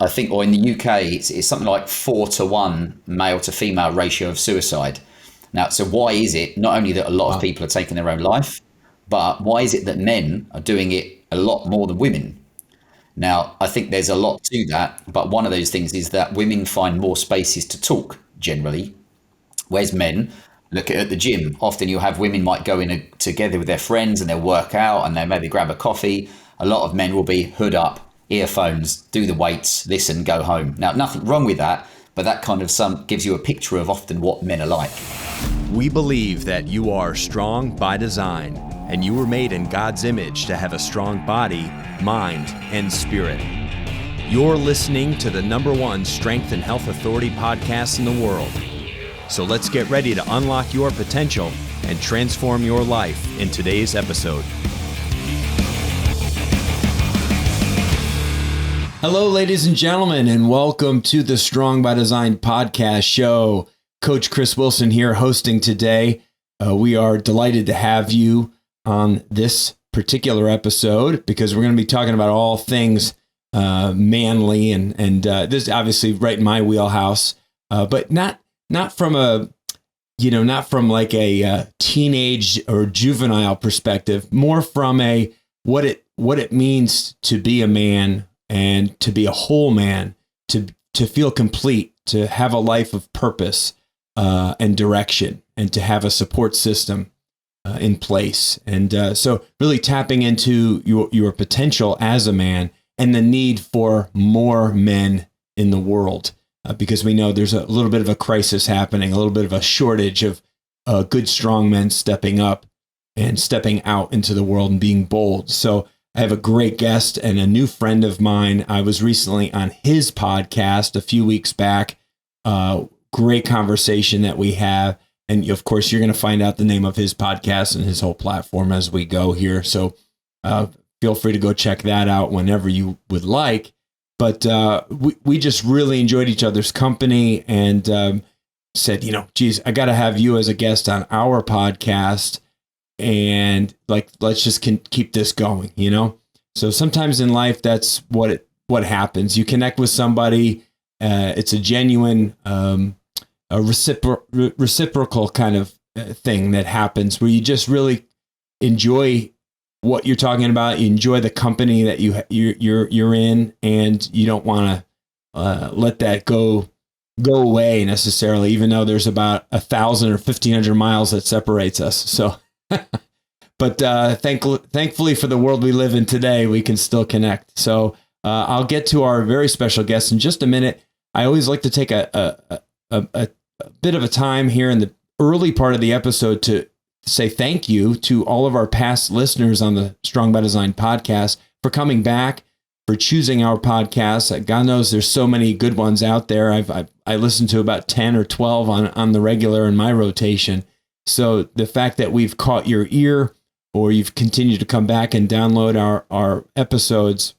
I think, or in the UK, it's something like 4-1 male to female ratio of suicide. Now, so why is it not only that a lot of people are taking their own life, but why is it that men are doing it a lot more than women? Now, I think there's a lot to that, but one of those things is that women find more spaces to talk generally, whereas men look at the gym. Often you'll have women might go in together with their friends and they'll work out and they'll maybe grab a coffee. A lot of men will be hood up, earphones, do the weights, listen, go home. Now, nothing wrong with that, but that kind of gives you a picture of often what men are like. We believe that you are strong by design, and you were made in God's image to have a strong body, mind, and spirit. You're listening to the #1 strength and health authority podcast in the world. So let's get ready to unlock your potential and transform your life in today's episode. Hello, ladies and gentlemen, and welcome to the Strong by Design podcast show. Coach Chris Wilson here hosting today. We are delighted to have you on this particular episode because we're going to be talking about all things manly, and this is obviously right in my wheelhouse, but not from not from like a teenage or juvenile perspective, more from a what it means to be a man and to be a whole man, to feel complete, to have a life of purpose and direction, and to have a support system in place. And so really tapping into your potential as a man and the need for more men in the world, because we know there's a little bit of a crisis happening, a little bit of a shortage of good, strong men stepping up and stepping out into the world and being bold. So I have a great guest and a new friend of mine. I was recently on his podcast a few weeks back. Great conversation that we have. And of course, you're going to find out the name of his podcast and his whole platform as we go here. So feel free to go check that out whenever you would like. But we just really enjoyed each other's company and said, geez, I got to have you as a guest on our podcast. And let's just keep this going, So sometimes in life, that's what happens. You connect with somebody. It's a genuine, reciprocal kind of thing that happens where you just really enjoy what you're talking about. You enjoy the company that you're in, and you don't want to let that go away necessarily, even though there's about 1,000 or 1,500 miles that separates us. So. But thankfully for the world we live in today, we can still connect. So I'll get to our very special guest in just a minute. I always like to take a bit of a time here in the early part of the episode to say thank you to all of our past listeners on the Strong by Design podcast for coming back, for choosing our podcast. God knows there's so many good ones out there. I listened to about 10 or 12 on the regular in my rotation. So the fact that we've caught your ear, or you've continued to come back and download our episodes,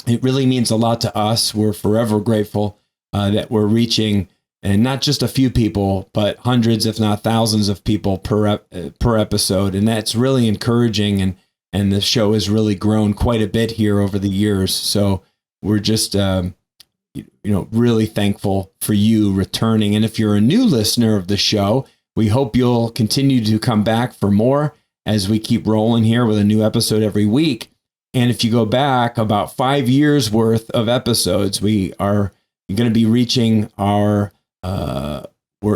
it really means a lot to us. We're forever grateful that we're reaching, and not just a few people, but hundreds, if not thousands of people per episode. And that's really encouraging. And the show has really grown quite a bit here over the years. So we're just, really thankful for you returning. And if you're a new listener of the show, we hope you'll continue to come back for more as we keep rolling here with a new episode every week. And if you go back about 5 years worth of episodes, we are going to be reaching we're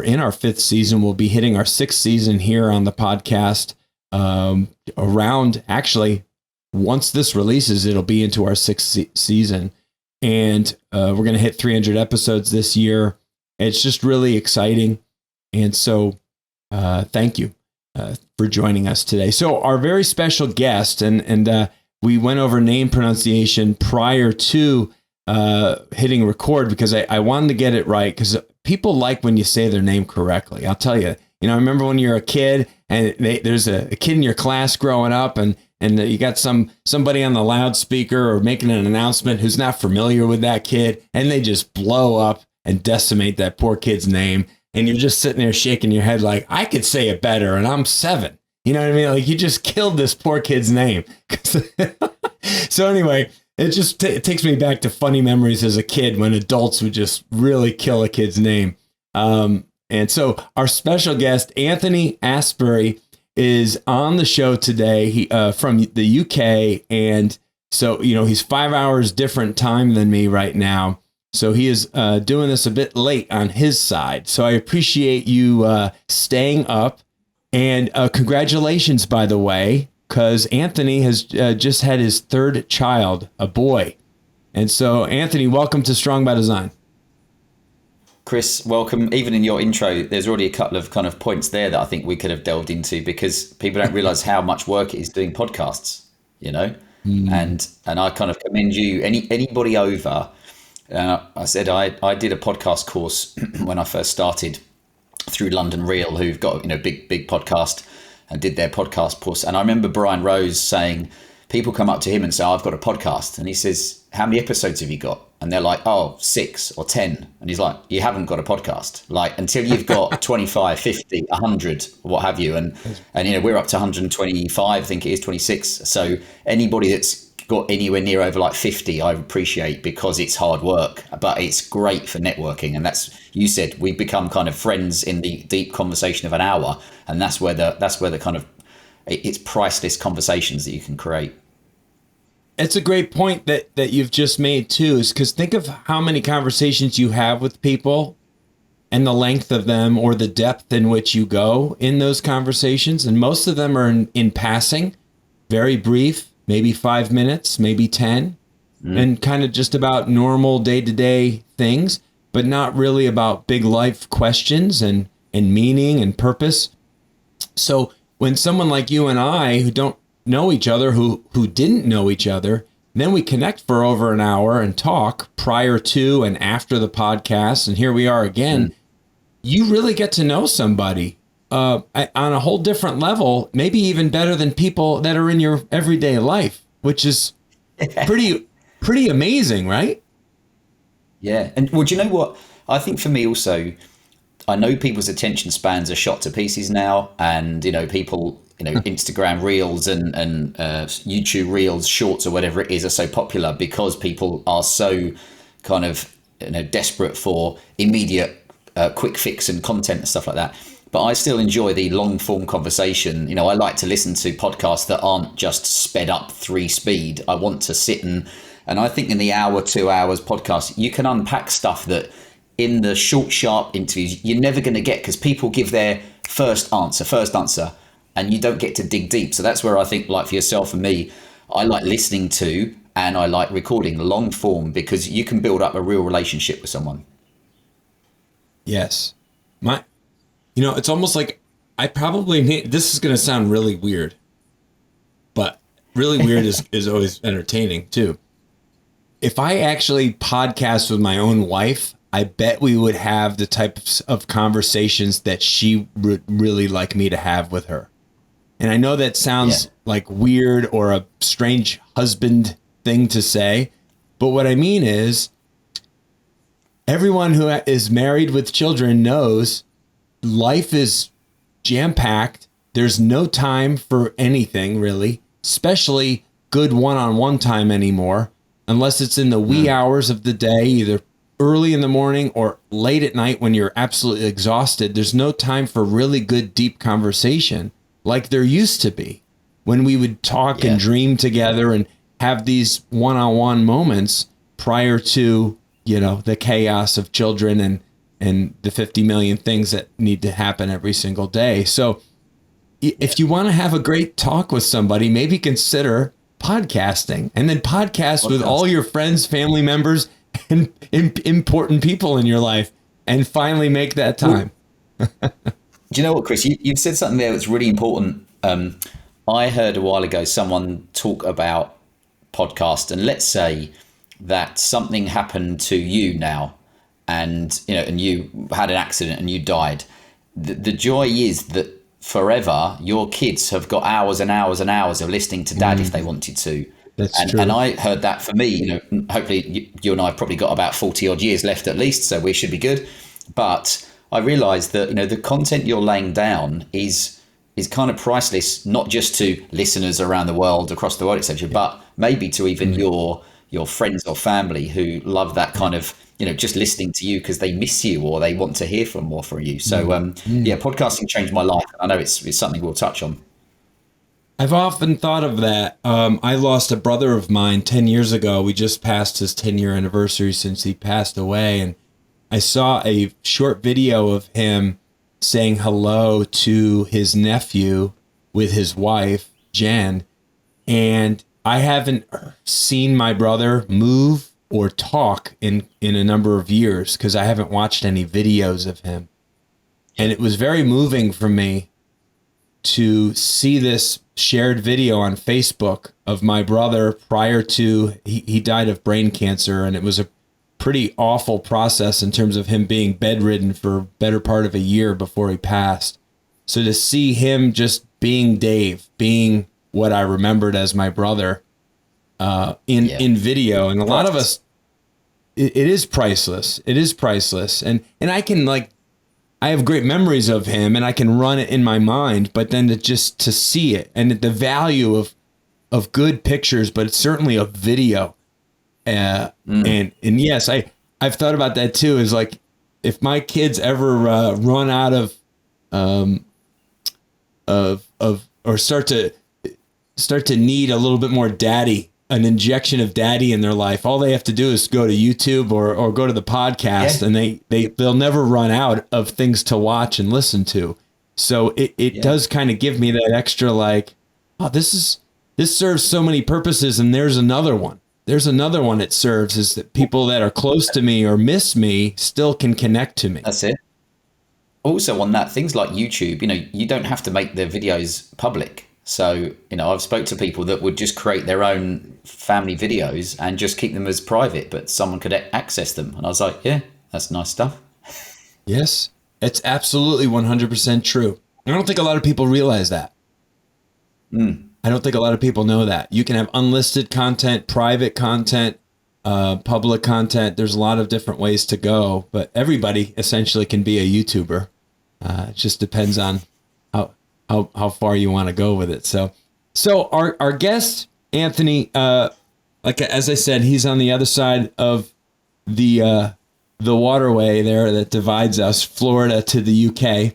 in our 5th season. We'll be hitting our 6th season here on the podcast around, actually, once this releases, it'll be into our 6th season. And we're going to hit 300 episodes this year. It's just really exciting. And so thank you for joining us today. So our very special guest, and we went over name pronunciation prior to hitting record because I wanted to get it right, because people like when you say their name correctly. I'll tell you, I remember when you're a kid and there's a kid in your class growing up, and you got somebody on the loudspeaker or making an announcement who's not familiar with that kid, and they just blow up and decimate that poor kid's name. And you're just sitting there shaking your head like, I could say it better, and I'm 7. You know what I mean? Like, you just killed this poor kid's name. So anyway, It just it takes me back to funny memories as a kid when adults would just really kill a kid's name. And so our special guest, Anthony Astbury, is on the show today. He from the UK, and so he's 5 hours different time than me right now. So he is doing this a bit late on his side. So I appreciate you staying up, and congratulations, by the way, because Anthony has just had his third child, a boy. And so, Anthony, welcome to Strong by Design. Chris, welcome. Even in your intro, there's already a couple of kind of points there that I think we could have delved into, because people don't realize how much work it is doing podcasts, and I kind of commend you. Anybody over, I said I did a podcast course when I first started through London Real, who've got big podcast, and did their podcast course. And I remember Brian Rose saying, people come up to him and say, I've got a podcast. And he says, how many episodes have you got? And they're like, 6 or 10. And he's like, you haven't got a podcast. Like, until you've got 25, 50, 100, what have you. And we're up to 125, I think it is 26. So anybody that's got anywhere near over like 50, I appreciate, because it's hard work, but it's great for networking. And that's, you said, we become kind of friends in the deep conversation of an hour. And that's where the kind of, it's priceless conversations that you can create. It's a great point that you've just made too, is because think of how many conversations you have with people and the length of them, or the depth in which you go in those conversations. And most of them are in passing, very brief, maybe 5 minutes, maybe 10, and kind of just about normal day-to-day things, but not really about big life questions and meaning and purpose. So when someone like you and I, who don't know each other, who didn't know each other, then we connect for over an hour and talk prior to and after the podcast, and here we are again, you really get to know somebody on a whole different level, maybe even better than people that are in your everyday life, which is pretty amazing, right? Yeah. And well, do you know what? I think for me also, I know people's attention spans are shot to pieces now, and people, Instagram reels and YouTube reels, shorts, or whatever it is, are so popular because people are so kind of desperate for immediate quick fix and content and stuff like that. But I still enjoy the long form conversation. I like to listen to podcasts that aren't just sped up 3 speed. I want to sit and I think in the hour, 2 hours podcast, you can unpack stuff that in the short, sharp interviews you're never going to get, because people give their first answer, and you don't get to dig deep. So that's where I think, like for yourself and me, I like listening to, and I like recording long form, because you can build up a real relationship with someone. Yes. It's almost like I probably need, this is going to sound really weird, but really weird is always entertaining too. If I actually podcast with my own wife, I bet we would have the types of conversations that she would really like me to have with her. And I know that sounds like weird or a strange husband thing to say, but what I mean is, everyone who is married with children knows life is jam-packed. There's no time for anything really, especially good one-on-one time anymore, unless it's in the wee hours of the day, either early in the morning or late at night when you're absolutely exhausted. There's no time for really good, deep conversation like there used to be, when we would talk and dream together and have these one-on-one moments prior to, the chaos of children and the 50 million things that need to happen every single day. So if you want to have a great talk with somebody, maybe consider podcasting, and then podcast with all your friends, family members, and important people in your life, and finally make that time. Do you know what, Chris? You've said something there that's really important. I heard a while ago someone talk about podcast, and let's say that something happened to you now, and you had an accident and you died. The joy is that forever your kids have got hours and hours and hours of listening to Dad if they wanted to. That's true. And I heard that for me. Hopefully you and I have probably got about 40 odd years left at least, so we should be good. But I realized that the content you're laying down is kind of priceless, not just to listeners around the world, across the world, etc., but maybe to even your your friends or family who love that kind of, just listening to you because they miss you or they want to hear from more from you. So yeah, podcasting changed my life. I know it's something we'll touch on. I've often thought of that. I lost a brother of mine 10 years ago. We just passed his 10-year anniversary since he passed away. And I saw a short video of him saying hello to his nephew with his wife, Jen. And I haven't seen my brother move or talk in a number of years because I haven't watched any videos of him. And it was very moving for me to see this shared video on Facebook of my brother prior to he died of brain cancer, and it was a pretty awful process in terms of him being bedridden for a better part of a year before he passed. So to see him just being Dave, being what I remembered as my brother in video, and a lot of us, it is priceless. It is priceless, and I can I have great memories of him and I can run it in my mind, but then to see it and the value of good pictures, but it's certainly a video. And yes, I've thought about that too, is like, if my kids ever run out of or start to need a little bit more daddy, an injection of daddy in their life, all they have to do is go to YouTube or go to the podcast, and they'll never run out of things to watch and listen to. So it does kind of give me that extra this serves so many purposes, and there's another one. There's another one it serves, is that people that are close to me or miss me still can connect to me. That's it. Also on that, things like YouTube, you don't have to make the videos public. So, I've spoke to people that would just create their own family videos and just keep them as private, but someone could access them. And I was like, yeah, that's nice stuff. Yes, it's absolutely 100% true. I don't think a lot of people realize that. I don't think a lot of people know that. You can have unlisted content, private content, public content. There's a lot of different ways to go, but everybody essentially can be a YouTuber. It just depends on how far you want to go with it. So our guest, Anthony, as I said, he's on the other side of the waterway there that divides us, Florida to the UK.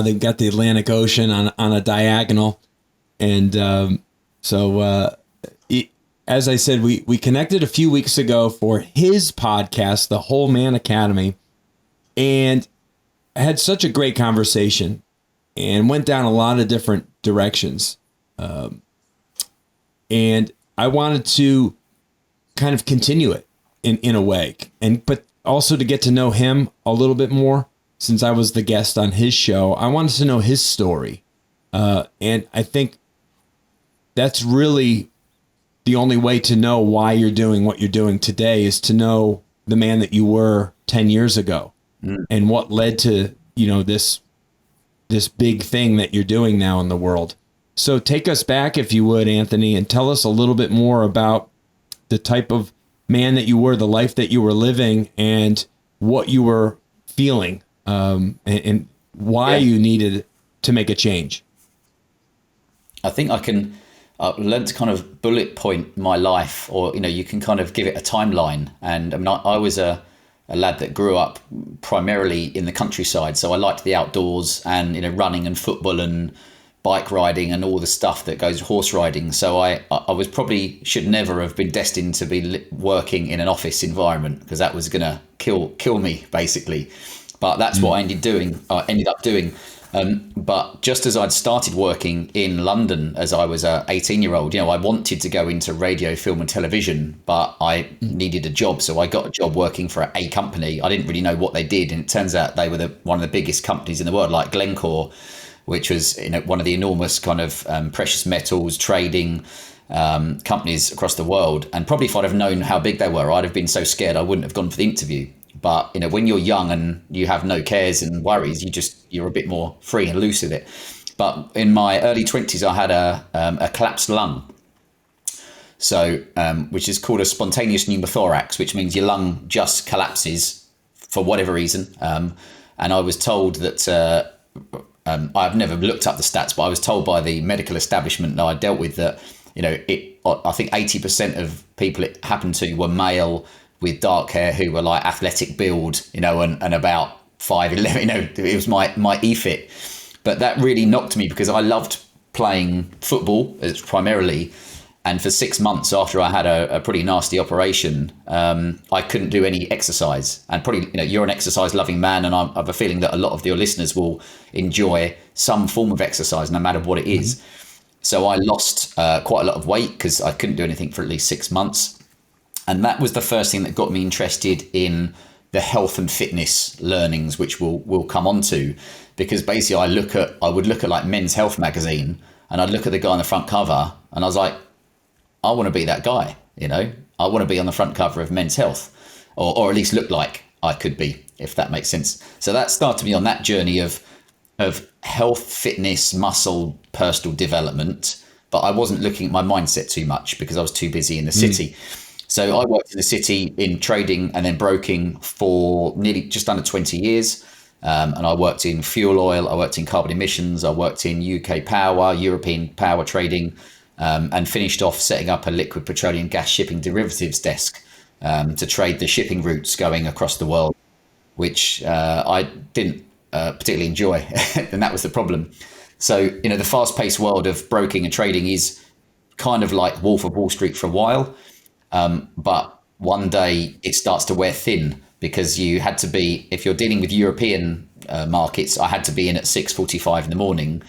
They've got the Atlantic Ocean on a diagonal. And as I said, we connected a few weeks ago for his podcast, The Whole Man Academy, and had such a great conversation and went down a lot of different directions. And I wanted to kind of continue it in a way, but also to get to know him a little bit more, since I was the guest on his show. I wanted to know his story. And I think that's really the only way to know why you're doing what you're doing today, is to know the man that you were 10 years ago and what led to, this big thing that you're doing now in the world. So take us back, if you would, Anthony, and tell us a little bit more about the type of man that you were, the life that you were living, and what you were feeling, and why you needed to make a change. I think I can learn to kind of bullet point my life, or, you can kind of give it a timeline. And I mean, I was a lad that grew up primarily in the countryside. So I liked the outdoors and, running and football and bike riding and all the stuff that goes horse riding. So I was probably should never have been destined to be working in an office environment, because that was going to kill me basically. But that's what I ended up doing. But just as I'd started working in London as I was a 18-year-old, I wanted to go into radio, film and television, but I needed a job. So I got a job working for a company. I didn't really know what they did. And it turns out they were one of the biggest companies in the world, like Glencore, which was one of the enormous kind of precious metals trading companies across the world. And probably if I'd have known how big they were, I'd have been so scared I wouldn't have gone for the interview. But, when you're young and you have no cares and worries, you're a bit more free and loose with it. But in my early 20s, I had a collapsed lung. So, which is called a spontaneous pneumothorax, which means your lung just collapses for whatever reason. And I was told that, I've never looked up the stats, but I was told by the medical establishment that I dealt with that, I think 80% of people it happened to were male with dark hair who were like athletic build, and about 5'11", it was my EFIT. But that really knocked me because I loved playing football primarily. And for 6 months after I had a pretty nasty operation, I couldn't do any exercise. And probably, you're an exercise loving man, and I have a feeling that a lot of your listeners will enjoy some form of exercise, no matter what it is. So I lost quite a lot of weight because I couldn't do anything for at least 6 months. And that was the first thing that got me interested in the health and fitness learnings, which we'll come on to. Because basically I would look at like Men's Health magazine, and I'd look at the guy on the front cover, and I was like, I want to be that guy, I want to be on the front cover of Men's Health, or at least look like I could be, if that makes sense. So that started me on that journey of health, fitness, muscle, personal development. But I wasn't looking at my mindset too much because I was too busy in the city. So I worked in the city in trading and then broking for nearly just under 20 years. And I worked in fuel oil, I worked in carbon emissions, I worked in UK power, European power trading, and finished off setting up a liquid petroleum gas shipping derivatives desk to trade the shipping routes going across the world, which I didn't particularly enjoy. And that was the problem. So, the fast-paced world of broking and trading is kind of like Wolf of Wall Street for a while. But one day it starts to wear thin because you had to be, if you're dealing with European markets, I had to be in at 6:45 in the morning,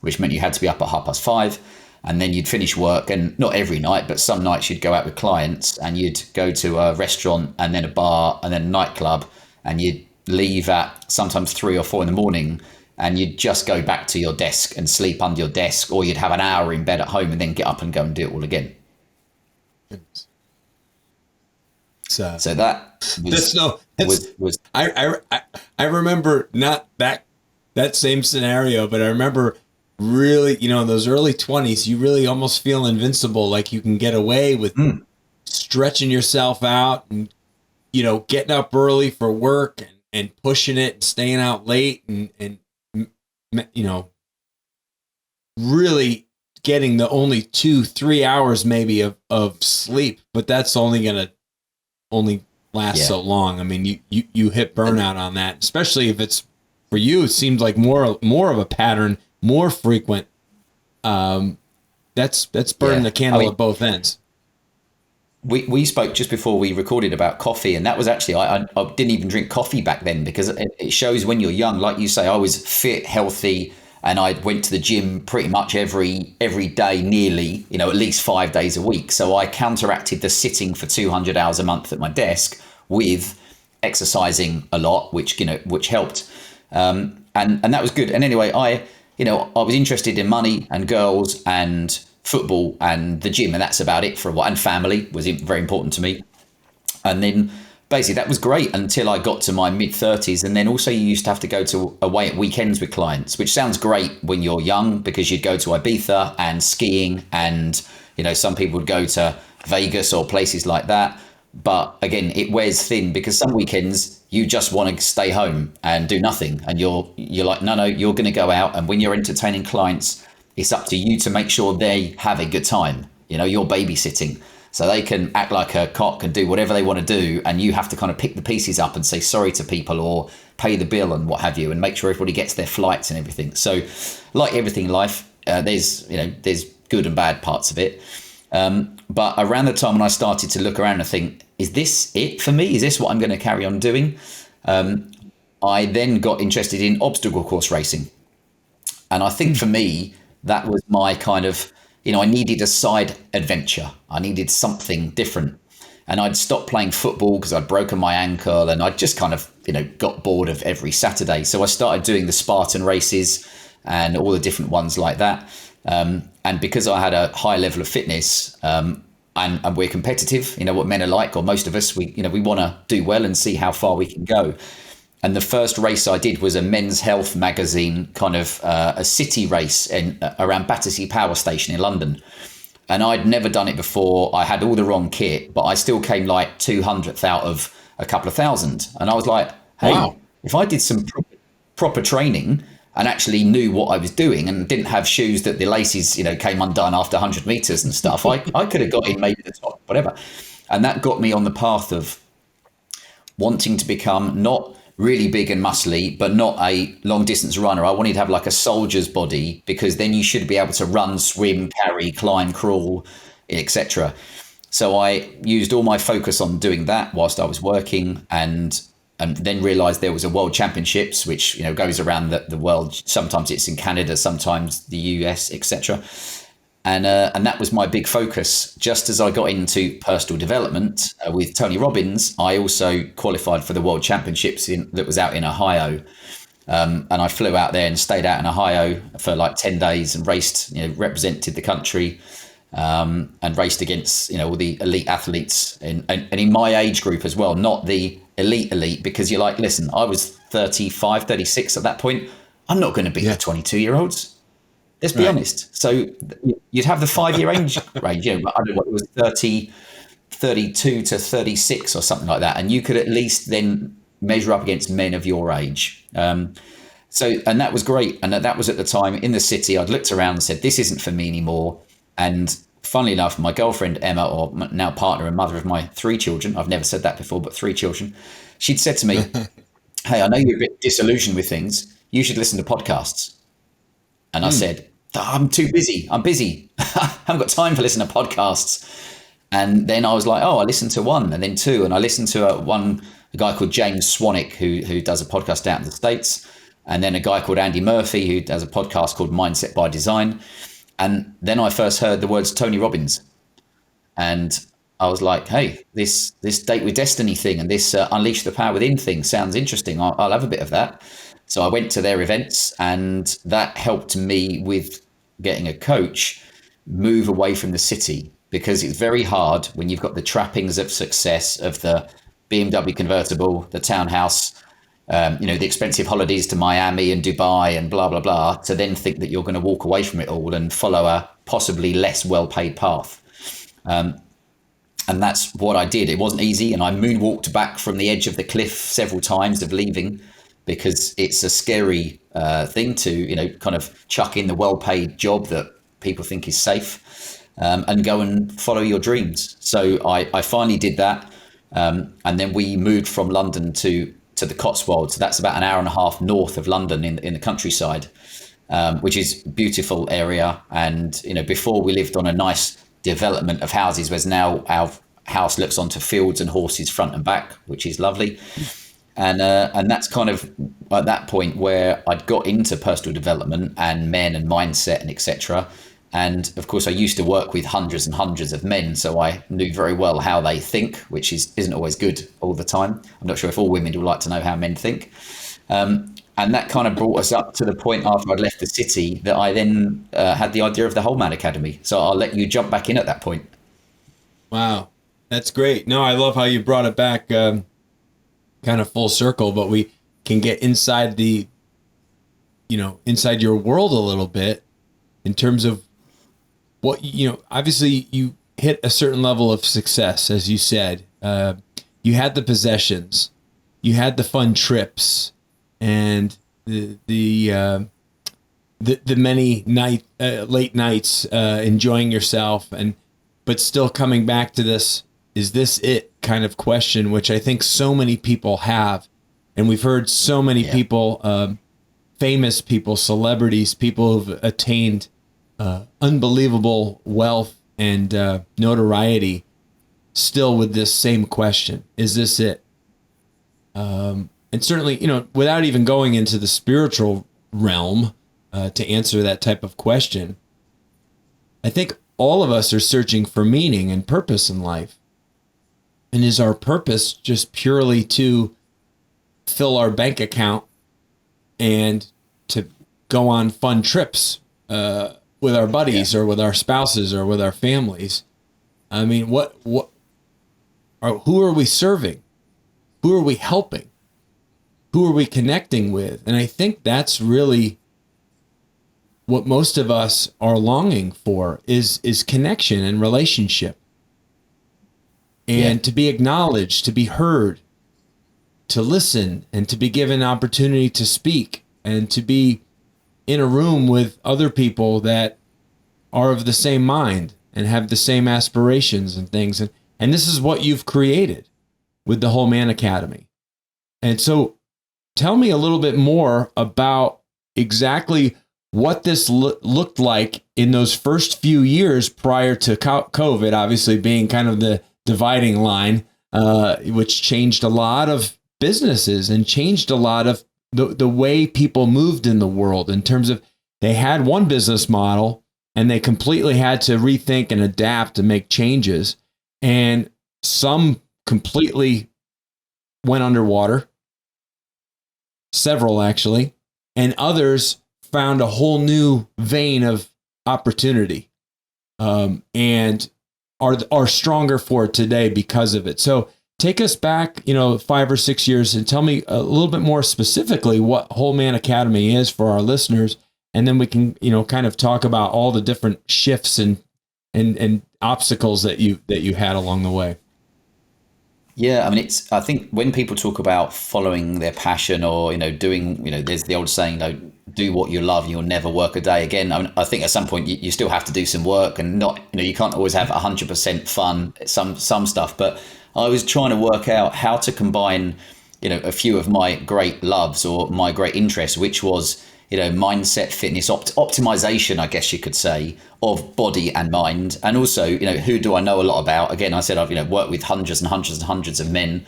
which meant you had to be up at 5:30. And then you'd finish work, and not every night, but some nights you'd go out with clients and you'd go to a restaurant and then a bar and then a nightclub, and you'd leave at sometimes 3 or 4 in the morning, and you'd just go back to your desk and sleep under your desk, or you'd have an hour in bed at home and then get up and go and do it all again. So that was I remember not that same scenario, but I remember really, in those early 20s, you really almost feel invincible, like you can get away with stretching yourself out and, getting up early for work and pushing it and staying out late and really getting the only 2-3 hours maybe of sleep, but that's only going to last so long. I mean, you hit burnout on that, especially if it's for you, it seems like more of a pattern, more frequent. That's burning the candle at both ends. We spoke just before we recorded about coffee, and that was actually, I didn't even drink coffee back then because it shows when you're young, like you say, I was fit, healthy, and I went to the gym pretty much every day, nearly, at least 5 days a week. So I counteracted the sitting for 200 hours a month at my desk with exercising a lot, which helped. And that was good. And anyway, I was interested in money and girls and football and the gym, and that's about it for a while. And family was very important to me. And then basically that was great until I got to my mid-30s. And then also you used to have to go away at weekends with clients, which sounds great when you're young because you'd go to Ibiza and skiing, and some people would go to Vegas or places like that. But again, it wears thin because some weekends you just want to stay home and do nothing, and you're like, no, you're going to go out, and when you're entertaining clients, it's up to you to make sure they have a good time. You're babysitting, so they can act like a cock and do whatever they want to do, and you have to kind of pick the pieces up and say sorry to people or pay the bill and what have you, and make sure everybody gets their flights and everything. So like everything in life, there's good and bad parts of it. But around the time when I started to look around and think, is this it for me? Is this what I'm going to carry on doing? I then got interested in obstacle course racing. And I think for me, that was my kind of, I needed a side adventure. I needed something different. And I'd stopped playing football because I'd broken my ankle, and I just kind of, got bored of every Saturday. So I started doing the Spartan races and all the different ones like that. And because I had a high level of fitness, and we're competitive, what men are like, or most of us, we want to do well and see how far we can go. And the first race I did was a Men's Health magazine, kind of a city race around Battersea Power Station in London. And I'd never done it before. I had all the wrong kit, but I still came like 200th out of a couple of thousand. And I was like, hey, wow, if I did some proper training, and actually knew what I was doing and didn't have shoes that the laces, came undone after 100 meters and stuff, I could have got in maybe the top, whatever. And that got me on the path of wanting to become not really big and muscly, but not a long distance runner. I wanted to have like a soldier's body, because then you should be able to run, swim, carry, climb, crawl, etc. So I used all my focus on doing that whilst I was working, and then realized there was a world championships, which goes around the world. Sometimes it's in Canada, sometimes the US, etc. And that was my big focus. Just as I got into personal development with Tony Robbins, I also qualified for the World Championships that was out in Ohio. And I flew out there and stayed out in Ohio for like 10 days and raced, represented the country, and raced against, all the elite athletes and in my age group as well, not the elite, because you're like, listen, I was 35, 36 at that point. I'm not going to beat the 22-year-olds. Let's be honest. So you'd have the 5-year age range, I don't know what it was, 32 to 36 or something like that. And you could at least then measure up against men of your age. And that was great. And that was at the time in the city. I'd looked around and said, this isn't for me anymore. And funnily enough, my girlfriend, Emma, or now partner and mother of my 3 children, I've never said that before, but 3 children, she'd said to me, hey, I know you're a bit disillusioned with things. You should listen to podcasts. And I said, I'm too busy. I'm busy. I haven't got time to listen to podcasts. And then I was like, I listened to 1 and then 2. And I listened to a guy called James Swanwick, who does a podcast out in the States. And then a guy called Andy Murphy, who does a podcast called Mindset by Design. And then I first heard the words Tony Robbins. And I was like, hey, this Date with Destiny thing and this Unleash the Power Within thing sounds interesting. I'll have a bit of that. So I went to their events, and that helped me with getting a coach move away from the city, because it's very hard when you've got the trappings of success of the BMW convertible, the townhouse, the expensive holidays to Miami and Dubai and blah, blah, blah, to then think that you're going to walk away from it all and follow a possibly less well-paid path. And that's what I did. It wasn't easy. And I moonwalked back from the edge of the cliff several times of leaving, because it's a scary thing to, kind of chuck in the well-paid job that people think is safe, and go and follow your dreams. So I finally did that. And then we moved from London to the Cotswolds. So that's about an hour and a half north of London in the countryside, which is a beautiful area. And, before we lived on a nice development of houses, whereas now our house looks onto fields and horses front and back, which is lovely. And that's kind of at that point where I'd got into personal development and men and mindset and etc. And of course, I used to work with hundreds and hundreds of men, so I knew very well how they think, which isn't always good all the time. I'm not sure if all women would like to know how men think. And that kind of brought us up to the point after I'd left the city that I then had the idea of the Whole Man Academy. So I'll let you jump back in at that point. Wow, that's great. No, I love how you brought it back. Kind of full circle, but we can get inside inside your world a little bit in terms of what, obviously you hit a certain level of success, as you said. You had the possessions, you had the fun trips, and the many late nights enjoying yourself, but still coming back to this, is this it kind of question, which I think so many people have. And we've heard so many people, famous people, celebrities, people who've attained unbelievable wealth and notoriety, still with this same question, is this it? And certainly, without even going into the spiritual realm to answer that type of question, I think all of us are searching for meaning and purpose in life. And is our purpose just purely to fill our bank account and to go on fun trips with our buddies or with our spouses or with our families? I mean, who are we serving? Who are we helping? Who are we connecting with? And I think that's really what most of us are longing for is connection and relationship. And to be acknowledged, to be heard, to listen, and to be given opportunity to speak, and to be in a room with other people that are of the same mind and have the same aspirations and things. And this is what you've created with the Whole Man Academy. And so tell me a little bit more about exactly what this looked like in those first few years prior to COVID, obviously being kind of the dividing line, which changed a lot of businesses and changed a lot of the way people moved in the world in terms of they had one business model and they completely had to rethink and adapt and make changes. And some completely went underwater, several actually, and others found a whole new vein of opportunity, and are stronger for it today because of it. So take us back, 5 or 6 years and tell me a little bit more specifically what Whole Man Academy is for our listeners. And then we can, kind of talk about all the different shifts and obstacles that you had along the way. Yeah, I mean, I think when people talk about following their passion or, doing, there's the old saying, do what you love, you'll never work a day again. I mean, I think at some point you still have to do some work and not, you can't always have 100% fun, some stuff. But I was trying to work out how to combine, a few of my great loves or my great interests, which was, mindset, fitness, optimization, I guess you could say, of body and mind. And also, who do I know a lot about? Again, I said I've, worked with hundreds and hundreds and hundreds of men.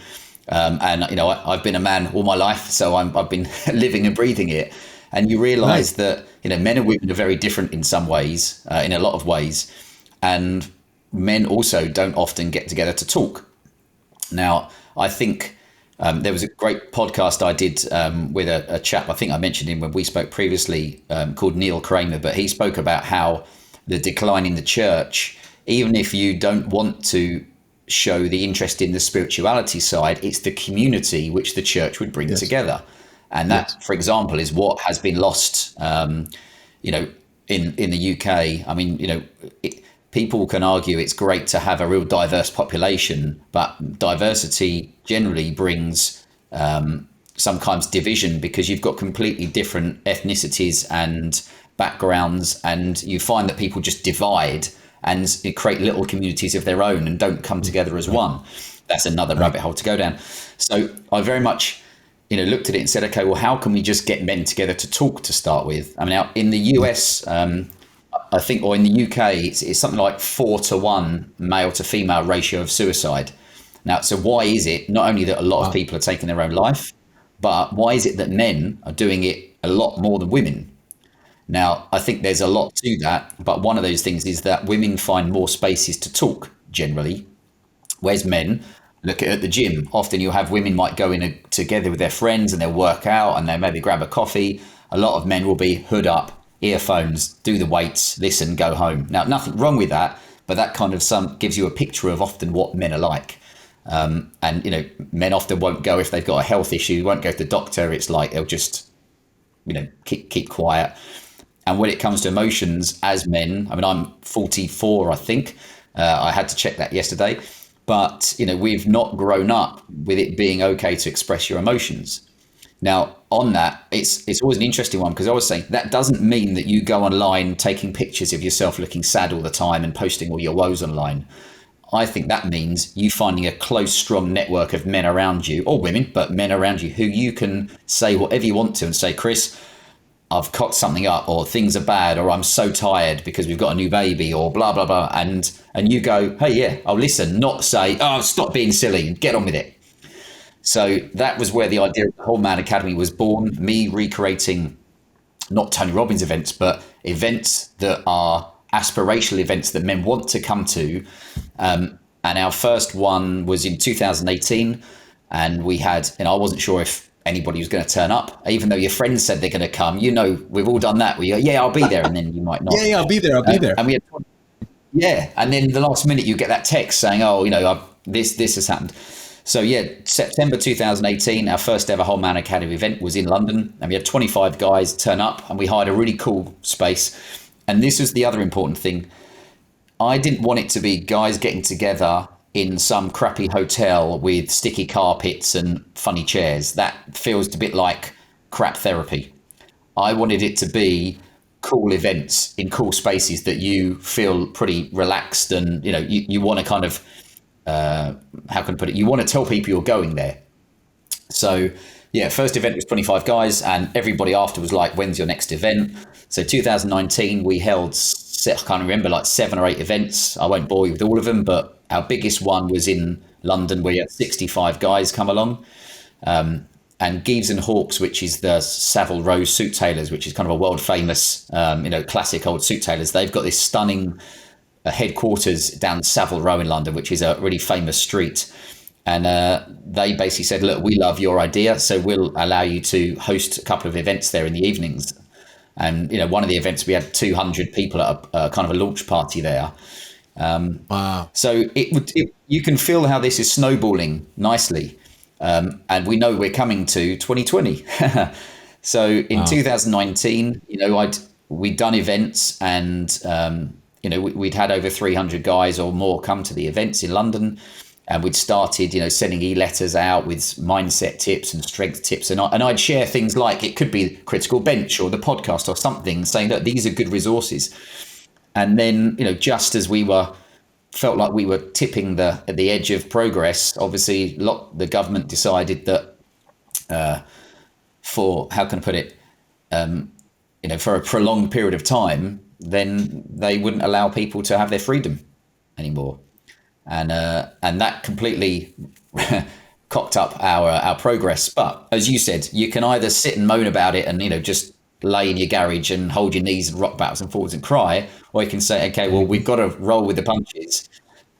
And, I've been a man all my life. So I've been living and breathing it. And you realize that, men and women are very different in some ways, in a lot of ways. And men also don't often get together to talk. Now, I think there was a great podcast I did with a chap, I think I mentioned him when we spoke previously, called Neil Kramer, but he spoke about how the decline in the church, even if you don't want to show the interest in the spirituality side, it's the community which the church would bring together. And that, for example, is what has been lost, in the UK. I mean, people can argue it's great to have a real diverse population, but diversity generally brings sometimes division because you've got completely different ethnicities and backgrounds, and you find that people just divide and create little communities of their own and don't come together as one. That's another rabbit hole to go down. So I very much looked at it and said, okay, well, how can we just get men together to talk to start with? I mean, now in the US, I think, or in the UK, it's something like 4-to-1 male to female ratio of suicide. Now, so why is it not only that a lot of people are taking their own life, but why is it that men are doing it a lot more than women? Now, I think there's a lot to that, but one of those things is that women find more spaces to talk generally, whereas men look at the gym. Often you'll have women might go in together with their friends and they'll work out and they'll maybe grab a coffee. A lot of men will be hood up, earphones, do the weights, listen, go home. Now, nothing wrong with that, but that kind of gives you a picture of often what men are like. And, men often won't go if they've got a health issue, won't go to the doctor. It's like they'll just, keep quiet. And when it comes to emotions as men, I mean, I'm 44, I think. I had to check that yesterday. But, we've not grown up with it being okay to express your emotions. Now, on that, it's always an interesting one because I was saying that doesn't mean that you go online taking pictures of yourself looking sad all the time and posting all your woes online. I think that means you finding a close, strong network of men around you, or women, but men around you who you can say whatever you want to and say, Chris, I've cocked something up, or things are bad, or I'm so tired because we've got a new baby, or blah, blah, blah. And you go, hey, yeah, I'll listen, not say, oh, stop being silly, get on with it. So that was where the idea of the Whole Man Academy was born, me recreating not Tony Robbins events, but events that are aspirational events that men want to come to. And our first one was in 2018. And we had, I wasn't sure if anybody was going to turn up, even though your friends said they're going to come. We've all done that. We go, yeah, I'll be there. And then you might not. Yeah, I'll be there. And we had, and then the last minute you get that text saying, oh, this has happened. So yeah, September 2018, our first ever Whole Man Academy event was in London, and we had 25 guys turn up, and we hired a really cool space. And this was the other important thing. I didn't want it to be guys getting together in some crappy hotel with sticky carpets and funny chairs. That feels a bit like crap therapy. I wanted it to be cool events in cool spaces that you feel pretty relaxed, and you want to kind of how can I put it? You want to tell people you're going there. So yeah, first event was 25 guys, and everybody after was like, when's your next event? So 2019 we held, I can't remember, like 7 or 8 events. I won't bore you with all of them, but our biggest one was in London where you had 65 guys come along. And Geeves and Hawkes, which is the Savile Row suit tailors, which is kind of a world famous, classic old suit tailors. They've got this stunning headquarters down Savile Row in London, which is a really famous street. And they basically said, look, we love your idea, so we'll allow you to host a couple of events there in the evenings. And, one of the events, we had 200 people at a kind of a launch party there. Wow. So you can feel how this is snowballing nicely. And we know we're coming to 2020. So in 2019, we'd done events, and, we'd had over 300 guys or more come to the events in London. And we'd started, sending e-letters out with mindset tips and strength tips. And I'd share things like, it could be Critical Bench or the podcast or something, saying that these are good resources. And then, just as felt like we were tipping at the edge of progress, obviously the government decided that for, how can I put it, for a prolonged period of time, then they wouldn't allow people to have their freedom anymore. And that completely cocked up our progress. But as you said, you can either sit and moan about it and just lay in your garage and hold your knees and rock backwards and forwards and cry, or you can say, okay, well, we've got to roll with the punches.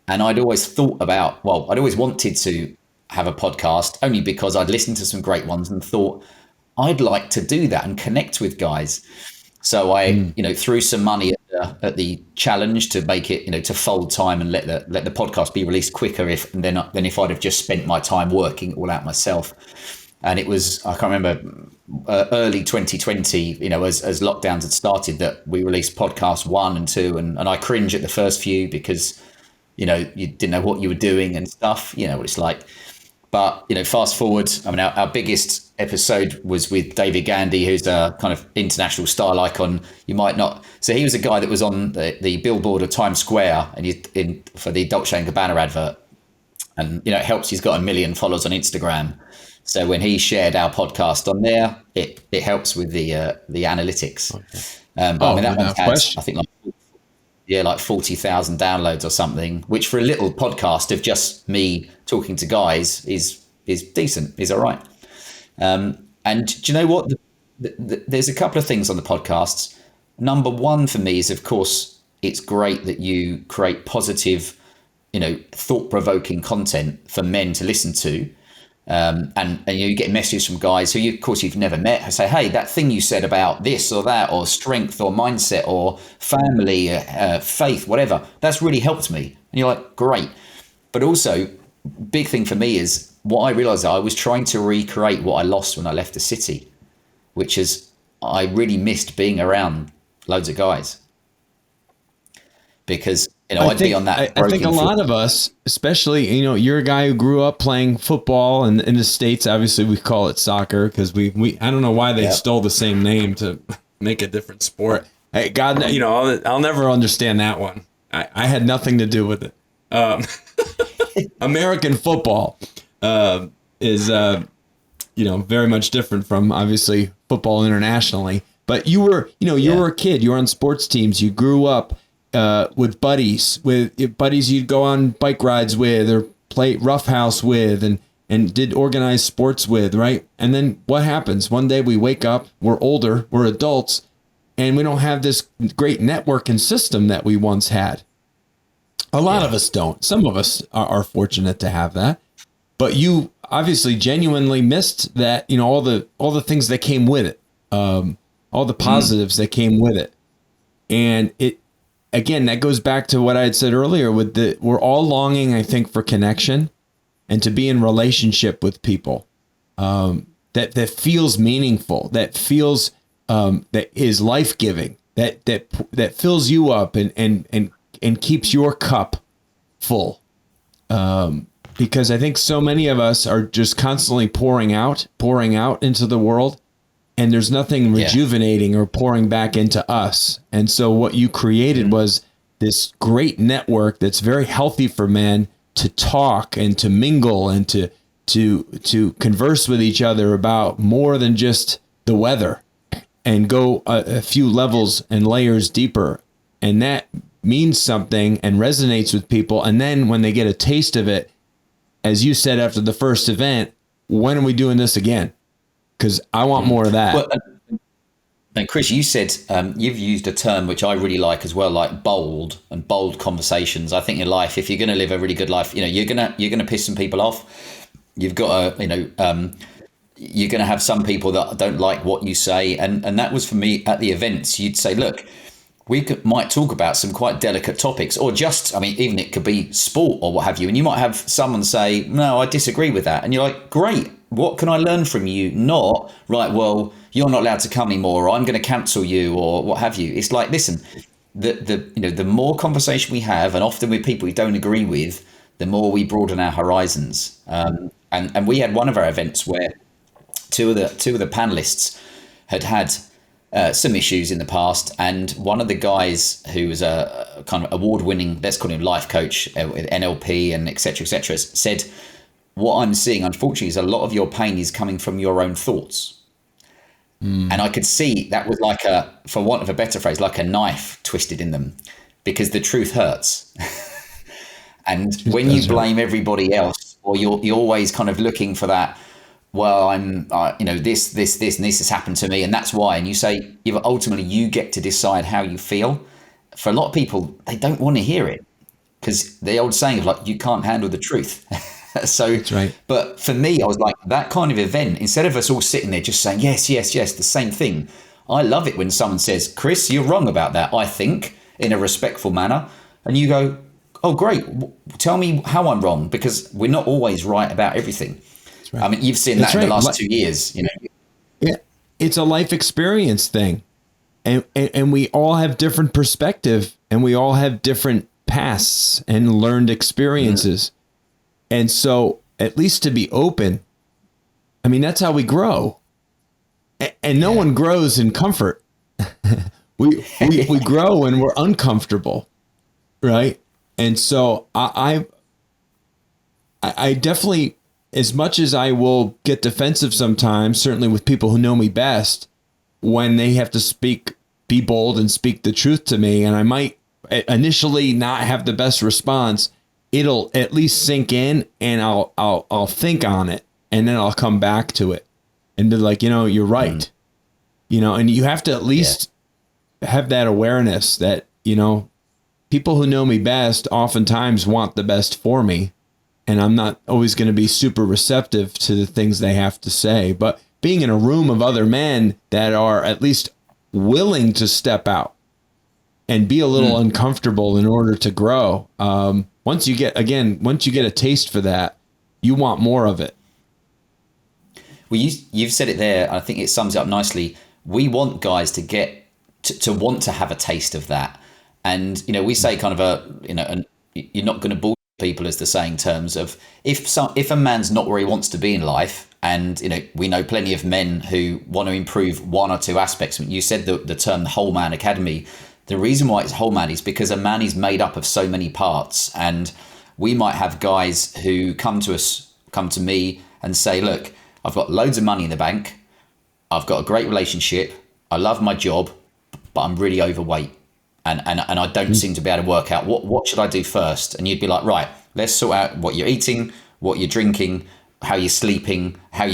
And I'd always I'd always wanted to have a podcast, only because I'd listened to some great ones and thought I'd like to do that and connect with guys. So I, threw some money at the challenge to make it, to fold time and let the podcast be released quicker than if I'd have just spent my time working it all out myself. And it was, I can't remember, early 2020, as lockdowns had started, that we released podcast 1 and 2, and I cringe at the first few because, you didn't know what you were doing and stuff, what it's like. But, fast forward, our biggest episode was with David Gandy, who's a kind of international style icon. You might not. So he was a guy that was on the billboard of Times Square and for the Dolce & Gabbana advert. And, it helps. He's got 1 million followers on Instagram. So when he shared our podcast on there, it helps with the analytics. Okay. But that one's had, I think, like 40,000 downloads or something, which for a little podcast of just me talking to guys is decent, is all right. And do you know what? There's a couple of things on the podcasts. Number one for me is, of course, it's great that you create positive, thought-provoking content for men to listen to. And you get messages from guys who of course you've never met, who say, hey, that thing you said about this or that, or strength or mindset or family, faith, whatever, that's really helped me. And you're like, great. But also, big thing for me is what I realized, that I was trying to recreate what I lost when I left the city, which is I really missed being around loads of guys, because I'd be on that. I think a lot of us, especially, you're a guy who grew up playing football, and in the States, obviously we call it soccer because we I don't know why they stole the same name to make a different sport. God, I'll never understand that one. I had nothing to do with it. American football is very much different from obviously football internationally. But you were a kid. You were on sports teams. You grew up with buddies you'd go on bike rides with or play roughhouse with and did organized sports with, right? And then what happens? One day we wake up, we're older, we're adults, and we don't have this great networking system that we once had. A lot of us don't. Some of us are fortunate to have that. But you obviously genuinely missed that, all the things that came with it, all the positives that came with it. And again, that goes back to what I had said earlier we're all longing, I think, for connection and to be in relationship with people that feels meaningful, that feels that is life-giving, that fills you up and keeps your cup full. Because I think so many of us are just constantly pouring out into the world, and there's nothing rejuvenating or pouring back into us. And so what you created was this great network that's very healthy for men to talk and to mingle and to converse with each other about more than just the weather, and go a few levels and layers deeper. And that means something and resonates with people. And then when they get a taste of it, as you said after the first event, when are we doing this again? Because I want more of that. Well, and Chris, you said you've used a term which I really like as well, like bold conversations. I think in life, if you're going to live a really good life, you're gonna piss some people off. You've got to, you're going to have some people that don't like what you say, and that was for me at the events. You'd say, look, might talk about some quite delicate topics, or just, even it could be sport or what have you, and you might have someone say, no, I disagree with that, and you're like, great, what can I learn from you? Not, right, well, you're not allowed to come anymore, or I'm going to cancel you, or what have you. It's like, listen, the more conversation we have, and often with people we don't agree with, the more we broaden our horizons. And we had one of our events where two of the panelists had some issues in the past, and one of the guys who was a kind of award-winning, let's call him life coach with NLP and et cetera, said, what I'm seeing, unfortunately, is a lot of your pain is coming from your own thoughts. And I could see that was like for want of a better phrase, like a knife twisted in them, because the truth hurts. And when you blame everybody else, or you're always kind of looking for that, well, I'm, this and this has happened to me, and that's why. And you say, ultimately, you get to decide how you feel. For a lot of people, they don't want to hear it, because the old saying of like, you can't handle the truth. So, that's right. But for me, I was like, that kind of event, instead of us all sitting there just saying, yes, the same thing. I love it when someone says, Chris, you're wrong about that, I think, in a respectful manner. And you go, oh, great. Tell me how I'm wrong, because we're not always right about everything. Right. You've seen that in the last 2 years, Yeah, it's a life experience thing. And we all have different perspective, and we all have different pasts and learned experiences. And so at least to be open, that's how we grow. And no one grows in comfort. we grow when we're uncomfortable, right? And so I definitely, as much as I will get defensive sometimes, certainly with people who know me best, when they have to be bold and speak the truth to me, and I might initially not have the best response, it'll at least sink in, and I'll think on it, and then I'll come back to it and be like, you're right. And you have to at least have that awareness that, people who know me best oftentimes want the best for me, and I'm not always going to be super receptive to the things they have to say. But being in a room of other men that are at least willing to step out and be a little uncomfortable in order to grow, once you get a taste for that, you want more of it. Well, you've said it there. I think it sums it up nicely. We want guys to get to want to have a taste of that. And, we say kind of and you're not going to bull people, as the saying terms of, if a man's not where he wants to be in life, and, we know plenty of men who want to improve one or two aspects. You said the term, the whole man academy. The reason why it's whole man is because a man is made up of so many parts. And we might have guys who come to me and say, look, I've got loads of money in the bank. I've got a great relationship. I love my job, but I'm really overweight. And I don't seem to be able to work out what should I do first? And you'd be like, right, let's sort out what you're eating, what you're drinking, how you're sleeping, how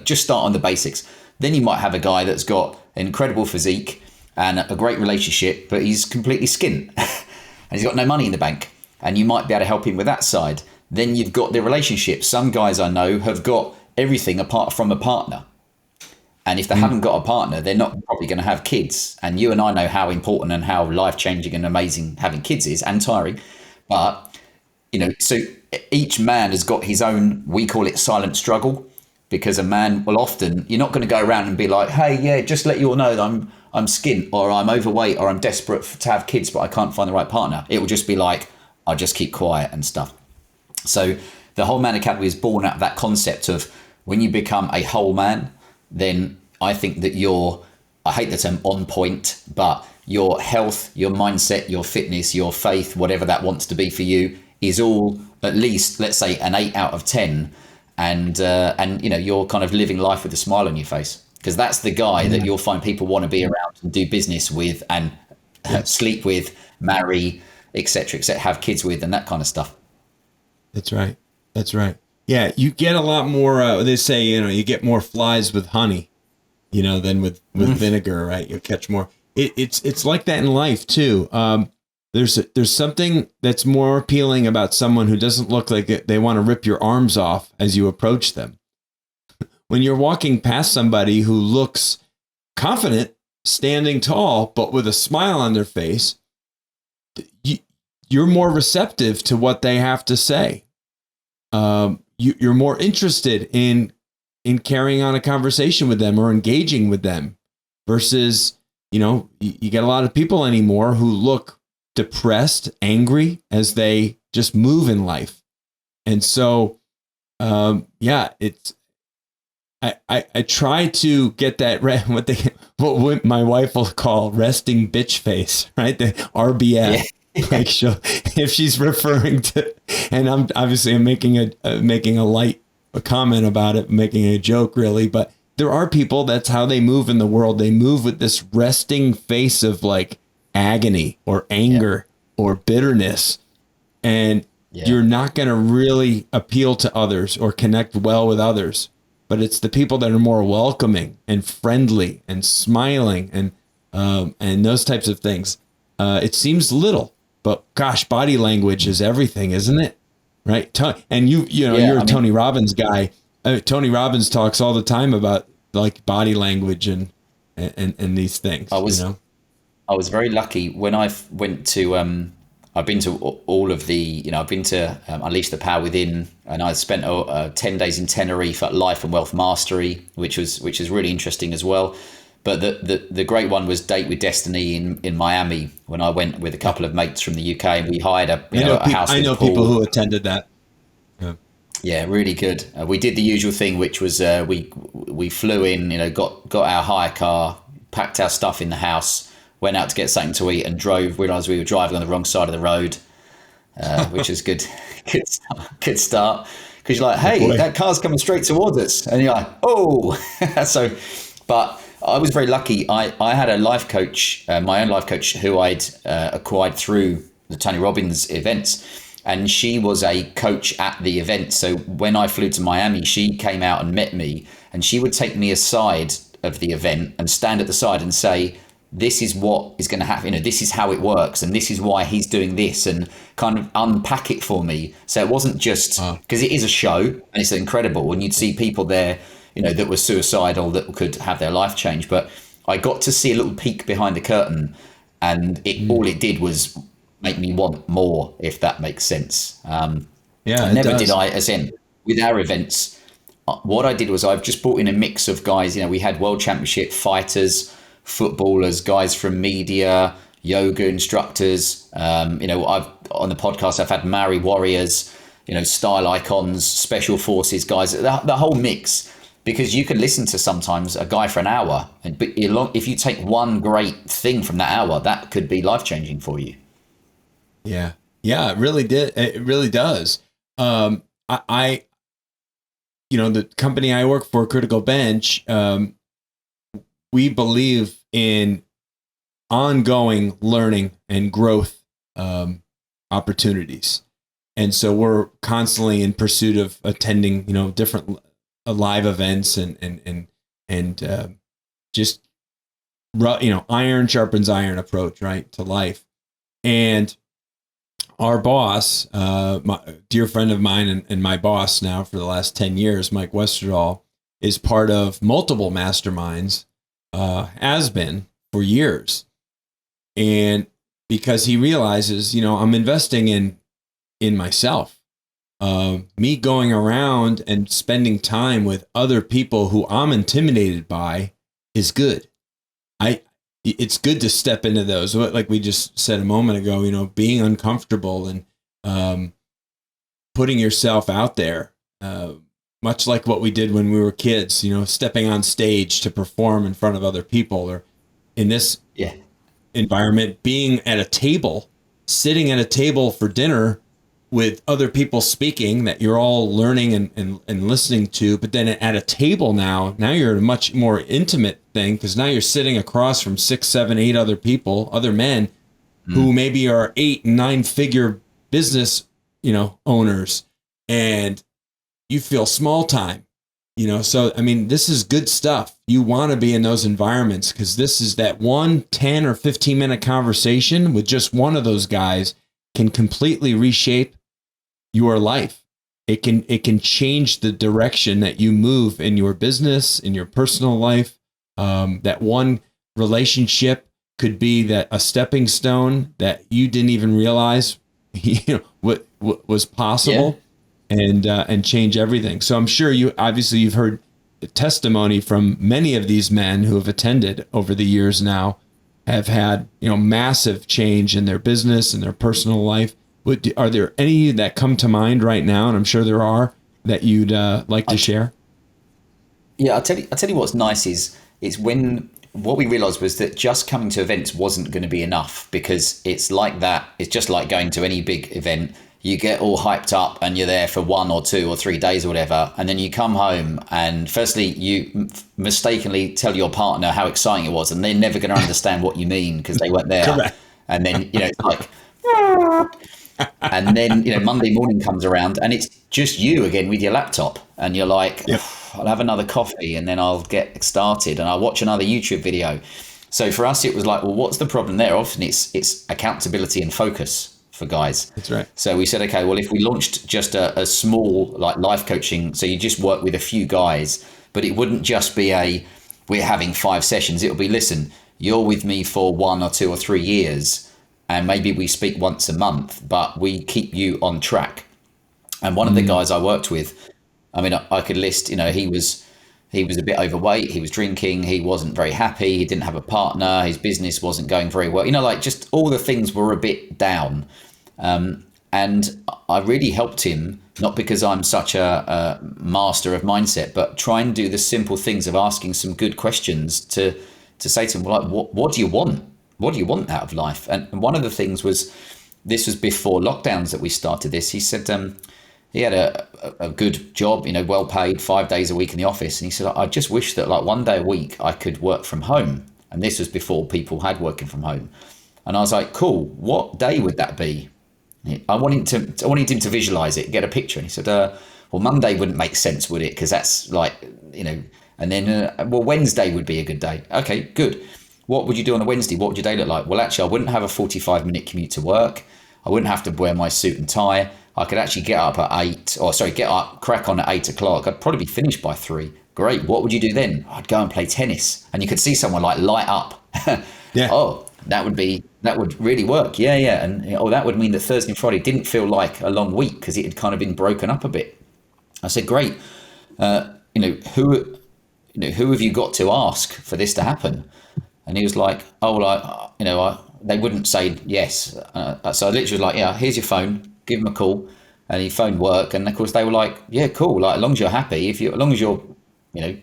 just start on the basics. Then you might have a guy that's got an incredible physique and a great relationship, but he's completely skint and he's got no money in the bank. And you might be able to help him with that side. Then you've got the relationship. Some guys I know have got everything apart from a partner. And if they haven't got a partner, they're not probably going to have kids. And you and I know how important and how life-changing and amazing having kids is, and tiring. But, so each man has got his own, we call it silent struggle, because a man will often, you're not going to go around and be like, hey, yeah, just let you all know that I'm skint, or I'm overweight, or I'm desperate to have kids, but I can't find the right partner. It will just be like, I'll just keep quiet and stuff. So the Whole Man Academy is born out of that concept of, when you become a whole man, then I think that I hate the term on point, but your health, your mindset, your fitness, your faith, whatever that wants to be for you, is all at least, let's say, an 8 out of 10. And you're kind of living life with a smile on your face, because that's the guy that you'll find people want to be around and do business with and sleep with, marry, etc., etc., have kids with, and that kind of stuff. That's right. That's right. Yeah, you get a lot more. They say, you get more flies with honey, than with vinegar, right? You'll catch more. It's like that in life too. There's something that's more appealing about someone who doesn't look like they want to rip your arms off as you approach them. When you're walking past somebody who looks confident, standing tall, but with a smile on their face, you're more receptive to what they have to say. You're more interested in carrying on a conversation with them or engaging with them versus, you get a lot of people anymore who look depressed, angry as they just move in life. And so, it's, I try to get that what my wife will call resting bitch face, right? The RBF. Yeah. Like if she's referring to, and I'm making a light comment about it, making a joke really, but there are people, that's how they move in the world. They move with this resting face of like agony or anger or bitterness, and you're not going to really appeal to others or connect well with others. But it's the people that are more welcoming and friendly and smiling and those types of things. It seems little, but gosh, body language is everything, isn't it? Right? And you're a Tony Robbins guy. Tony Robbins talks all the time about like body language and these things. I was very lucky when I went to. I've been to all of the. I've been to Unleash the Power Within, and I spent 10 days in Tenerife at Life and Wealth Mastery, which is really interesting as well. But the great one was Date with Destiny in Miami, when I went with a couple of mates from the UK, and we hired a house. I know people who attended that. Yeah, really good. We did the usual thing, which was we flew in, got our hire car, packed our stuff in the house, went out to get something to eat, and realised we were driving on the wrong side of the road, which is good start. Because you're like, hey, that car's coming straight towards us, and you're like, oh, but I was very lucky. I had a life coach, my own life coach, who I'd acquired through the Tony Robbins events. And she was a coach at the event. So when I flew to Miami, she came out and met me, and she would take me aside of the event and stand at the side and say, this is what is going to happen. This is how it works. And this is why he's doing this, and kind of unpack it for me. So it wasn't just because it is a show and it's incredible. And you'd see people there, that were suicidal, that could have their life change. But I got to see a little peek behind the curtain, and all it did was make me want more, if that makes sense. Never did I, as in with our events, what I did was I've just brought in a mix of guys. We had world championship fighters, footballers, guys from media, yoga instructors. I've on the podcast, I've had Maori warriors, style icons, special forces guys, the whole mix. Because you can listen to sometimes a guy for an hour, but if you take one great thing from that hour, that could be life changing for you. Yeah, it really did. It really does. The company I work for, Critical Bench, we believe in ongoing learning and growth opportunities, and so we're constantly in pursuit of attending, different live events and just iron sharpens iron approach, right, to life. And our boss, my dear friend of mine and my boss now for the last 10 years, Mike Westerdahl, is part of multiple masterminds, has been for years. And because he realizes, I'm investing in myself, me going around and spending time with other people who I'm intimidated by is good. It's good to step into those, like we just said a moment ago, being uncomfortable and putting yourself out there much like what we did when we were kids, stepping on stage to perform in front of other people, or in this Yeah. environment, being at a table, sitting at a table for dinner with other people speaking that you're all learning and listening to. But then at a table now you're in a much more intimate thing, because now you're sitting across from 6, 7, 8 other people, other men who maybe are 8 and 9 figure business, owners, and you feel small time, so I mean, this is good stuff. You want to be in those environments, because this is that 10 or 15-minute conversation with just one of those guys can completely reshape your life. It can change the direction that you move in your business, in your personal life. That one relationship could be that a stepping stone that you didn't even realize what was possible. And change everything. So I'm sure you've heard testimony from many of these men who have attended over the years now, have had massive change in their business and their personal life. Are there any that come to mind right now? And I'm sure there are, that you'd like to share. Yeah, I'll tell you what's nice is when what we realized was that just coming to events wasn't going to be enough, because it's like that. It's just like going to any big event. You get all hyped up and you're there for 1 or 2 or 3 days or whatever. And then you come home and firstly, you mistakenly tell your partner how exciting it was, and they're never going to understand what you mean because they weren't there. Correct. And then, it's like, and then, Monday morning comes around and it's just you again with your laptop, and you're like, Yep. I'll have another coffee and then I'll get started and I'll watch another YouTube video. So for us, it was like, well, what's the problem there? Often it's accountability and focus for guys. That's right. So we said, okay, well, if we launched just a small like life coaching, so you just work with a few guys, but it wouldn't just be we're having 5 sessions. It'll be, listen, you're with me for 1 or 2 or 3 years, and maybe we speak once a month, but we keep you on track. And one of the guys I worked with, I mean, I could list, he was a bit overweight, he was drinking, he wasn't very happy, he didn't have a partner, his business wasn't going very well, like just all the things were a bit down. And I really helped him, not because I'm such a master of mindset, but try and do the simple things of asking some good questions to say to him, well, like, what do you want? What do you want out of life? And one of the things was, this was before lockdowns that we started this. He said he had a good job, well paid, 5 days a week in the office. And he said, I just wish that like 1 day a week I could work from home. And this was before people had working from home. And I was like, cool, what day would that be? I wanted him to visualize it, get a picture. And he said, well, Monday wouldn't make sense, would it? Because that's like, and then, well, Wednesday would be a good day. Okay, good. What would you do on a Wednesday? What would your day look like? Well, actually, I wouldn't have a 45-minute commute to work. I wouldn't have to wear my suit and tie. I could actually crack on at 8 o'clock. I'd probably be finished by 3. Great. What would you do then? I'd go and play tennis. And you could see someone like light up. Yeah. Oh, that would really work. Yeah. And that would mean that Thursday and Friday didn't feel like a long week because it had kind of been broken up a bit. I said, great. Who have you got to ask for this to happen? And he was like, they wouldn't say yes. So I literally was like, yeah, here's your phone, give him a call. And he phoned work. And of course they were like, yeah, cool. Like, as long as you're happy, as long as you're,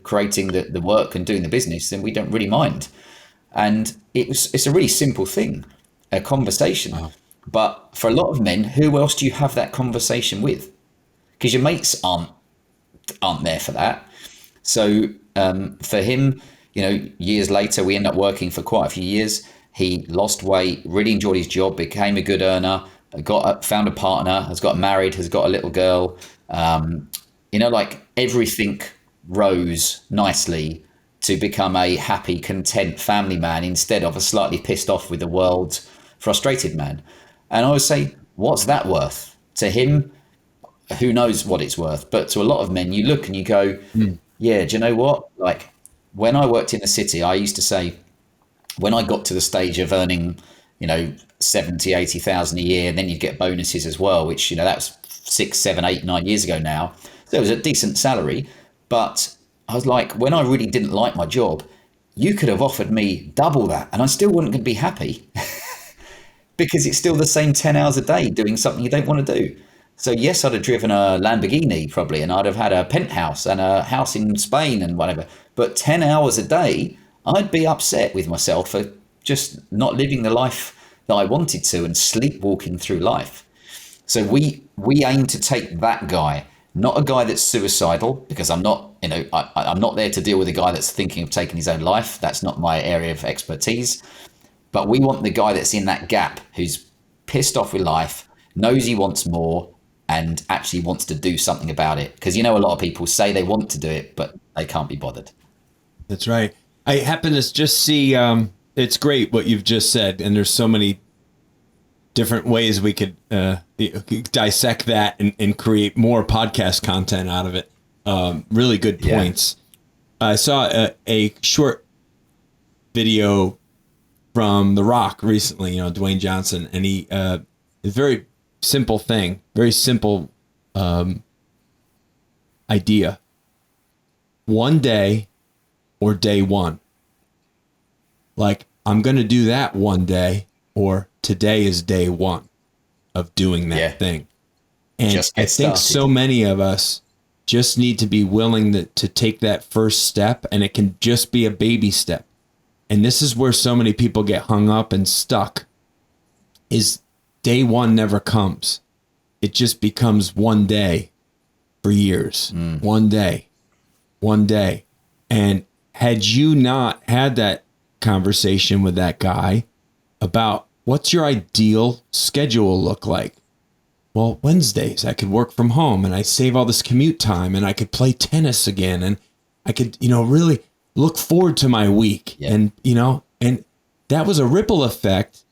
creating the work and doing the business, then we don't really mind. And it's a really simple thing, a conversation. Wow. But for a lot of men, who else do you have that conversation with? Because your mates aren't there for that. So for him, years later, we ended up working for quite a few years. He lost weight, really enjoyed his job, became a good earner, found a partner, has got married, has got a little girl. Like everything rose nicely to become a happy, content family man instead of a slightly pissed off with the world, frustrated man. And I would say, what's that worth? To him, who knows what it's worth? But to a lot of men, you look and you go, yeah, do you know what? Like when I worked in the city, I used to say, when I got to the stage of earning, 70, 80,000 a year, and then you get bonuses as well, which, that was 6, 7, 8, 9 years ago now. So it was a decent salary. But I was like, when I really didn't like my job, you could have offered me double that and I still wouldn't be happy because it's still the same 10 hours a day doing something you don't want to do. So yes, I'd have driven a Lamborghini probably, and I'd have had a penthouse and a house in Spain and whatever. But 10 hours a day, I'd be upset with myself for just not living the life that I wanted to and sleepwalking through life. So we aim to take that guy, not a guy that's suicidal, because I'm not, I'm not there to deal with a guy that's thinking of taking his own life. That's not my area of expertise. But we want the guy that's in that gap, who's pissed off with life, knows he wants more, and actually wants to do something about it. Because a lot of people say they want to do it, but they can't be bothered. That's right. I happen to just see, it's great what you've just said, and there's so many different ways we could dissect that and create more podcast content out of it. Really good points. Yeah. I saw a short video from The Rock recently, Dwayne Johnson, and he a very simple thing, very simple idea. One day or day one. Like, I'm going to do that one day, or today is day one of doing that thing. And I think so many of us just need to be willing to take that first step, and it can just be a baby step. And this is where so many people get hung up and stuck, is day one never comes. It just becomes one day for years. One day. And had you not had that conversation with that guy about what's your ideal schedule look like? Well, Wednesdays I could work from home and I save all this commute time and I could play tennis again and I could, really look forward to my week. Yeah. And, and that was a ripple effect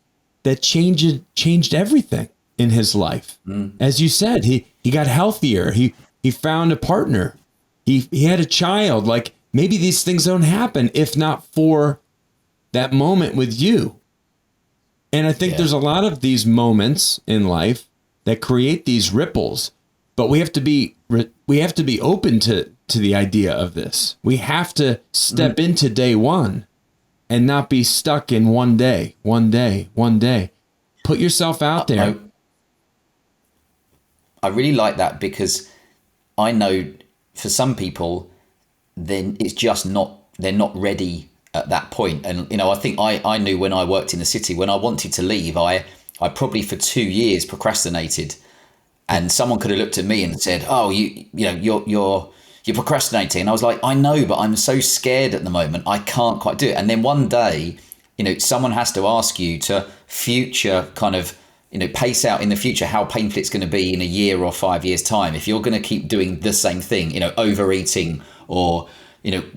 that changed everything in his life. As you said, he got healthier. He found a partner. He had a child. Like, maybe these things don't happen if not for that moment with you. And I think there's a lot of these moments in life that create these ripples, but we have to be open to the idea of this. We have to step into day one and not be stuck in one day. Put yourself out there. I really like that, because I know for some people, then it's just they're not ready at that point. And, I think I knew when I worked in the city, when I wanted to leave, I probably for 2 years procrastinated, and someone could have looked at me and said, oh, you're procrastinating. And I was like, I know, but I'm so scared at the moment. I can't quite do it. And then one day, someone has to ask you to future kind of, pace out in the future how painful it's going to be in a year or 5 years time. If you're going to keep doing the same thing, overeating, or,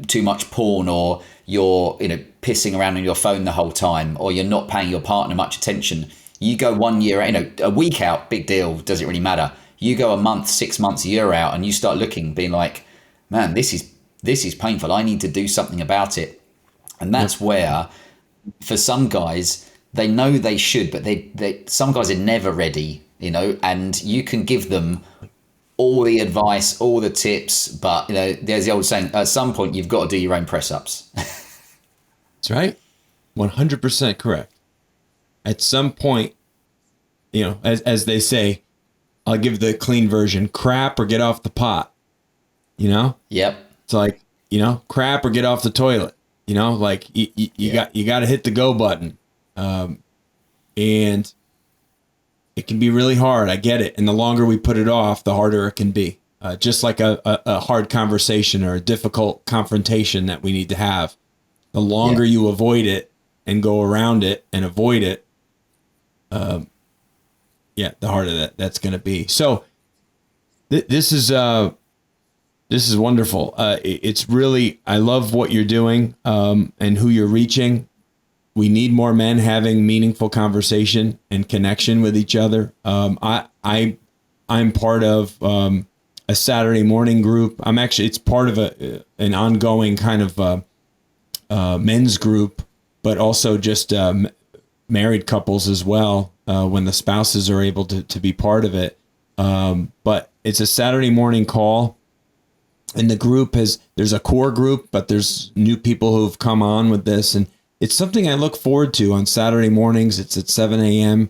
too much porn, or you're, pissing around on your phone the whole time, or you're not paying your partner much attention. You go 1 year, a week out, big deal, doesn't really matter. You go a month, 6 months, a year out, and you start looking, being like, man, this is painful. I need to do something about it. And that's where, for some guys, they know they should, but some guys are never ready, and you can give them all the advice, all the tips, but there's the old saying, at some point you've got to do your own press-ups. That's right. 100% correct. At some point, as they say, I'll give the clean version, crap or get off the pot, Yep. It's like, crap or get off the toilet, like you got to hit the go button. And it can be really hard. I get it. And the longer we put it off, the harder it can be. Just like a hard conversation or a difficult confrontation that we need to have. The longer you avoid it and go around it and avoid it, the harder that's going to be. So this is wonderful. It's really, I love what you're doing, and who you're reaching. We need more men having meaningful conversation and connection with each other. I'm part of a Saturday morning group. It's part of an ongoing kind of men's group, but also just married couples as well, when the spouses are able to be part of it. But it's a Saturday morning call, and the group there's a core group, but there's new people who've come on with this, and it's something I look forward to on Saturday mornings. It's at 7 a.m.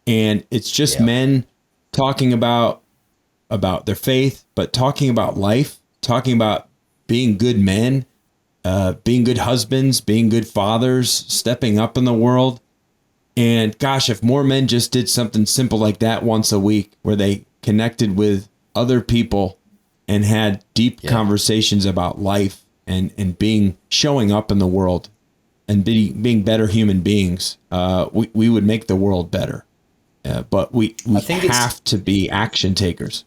and it's just men talking about about their faith, but talking about life, talking about being good men, being good husbands, being good fathers, stepping up in the world. And gosh, if more men just did something simple like that once a week, where they connected with other people and had deep conversations about life and showing up in the world and being better human beings, we would make the world better. But we have to be action takers.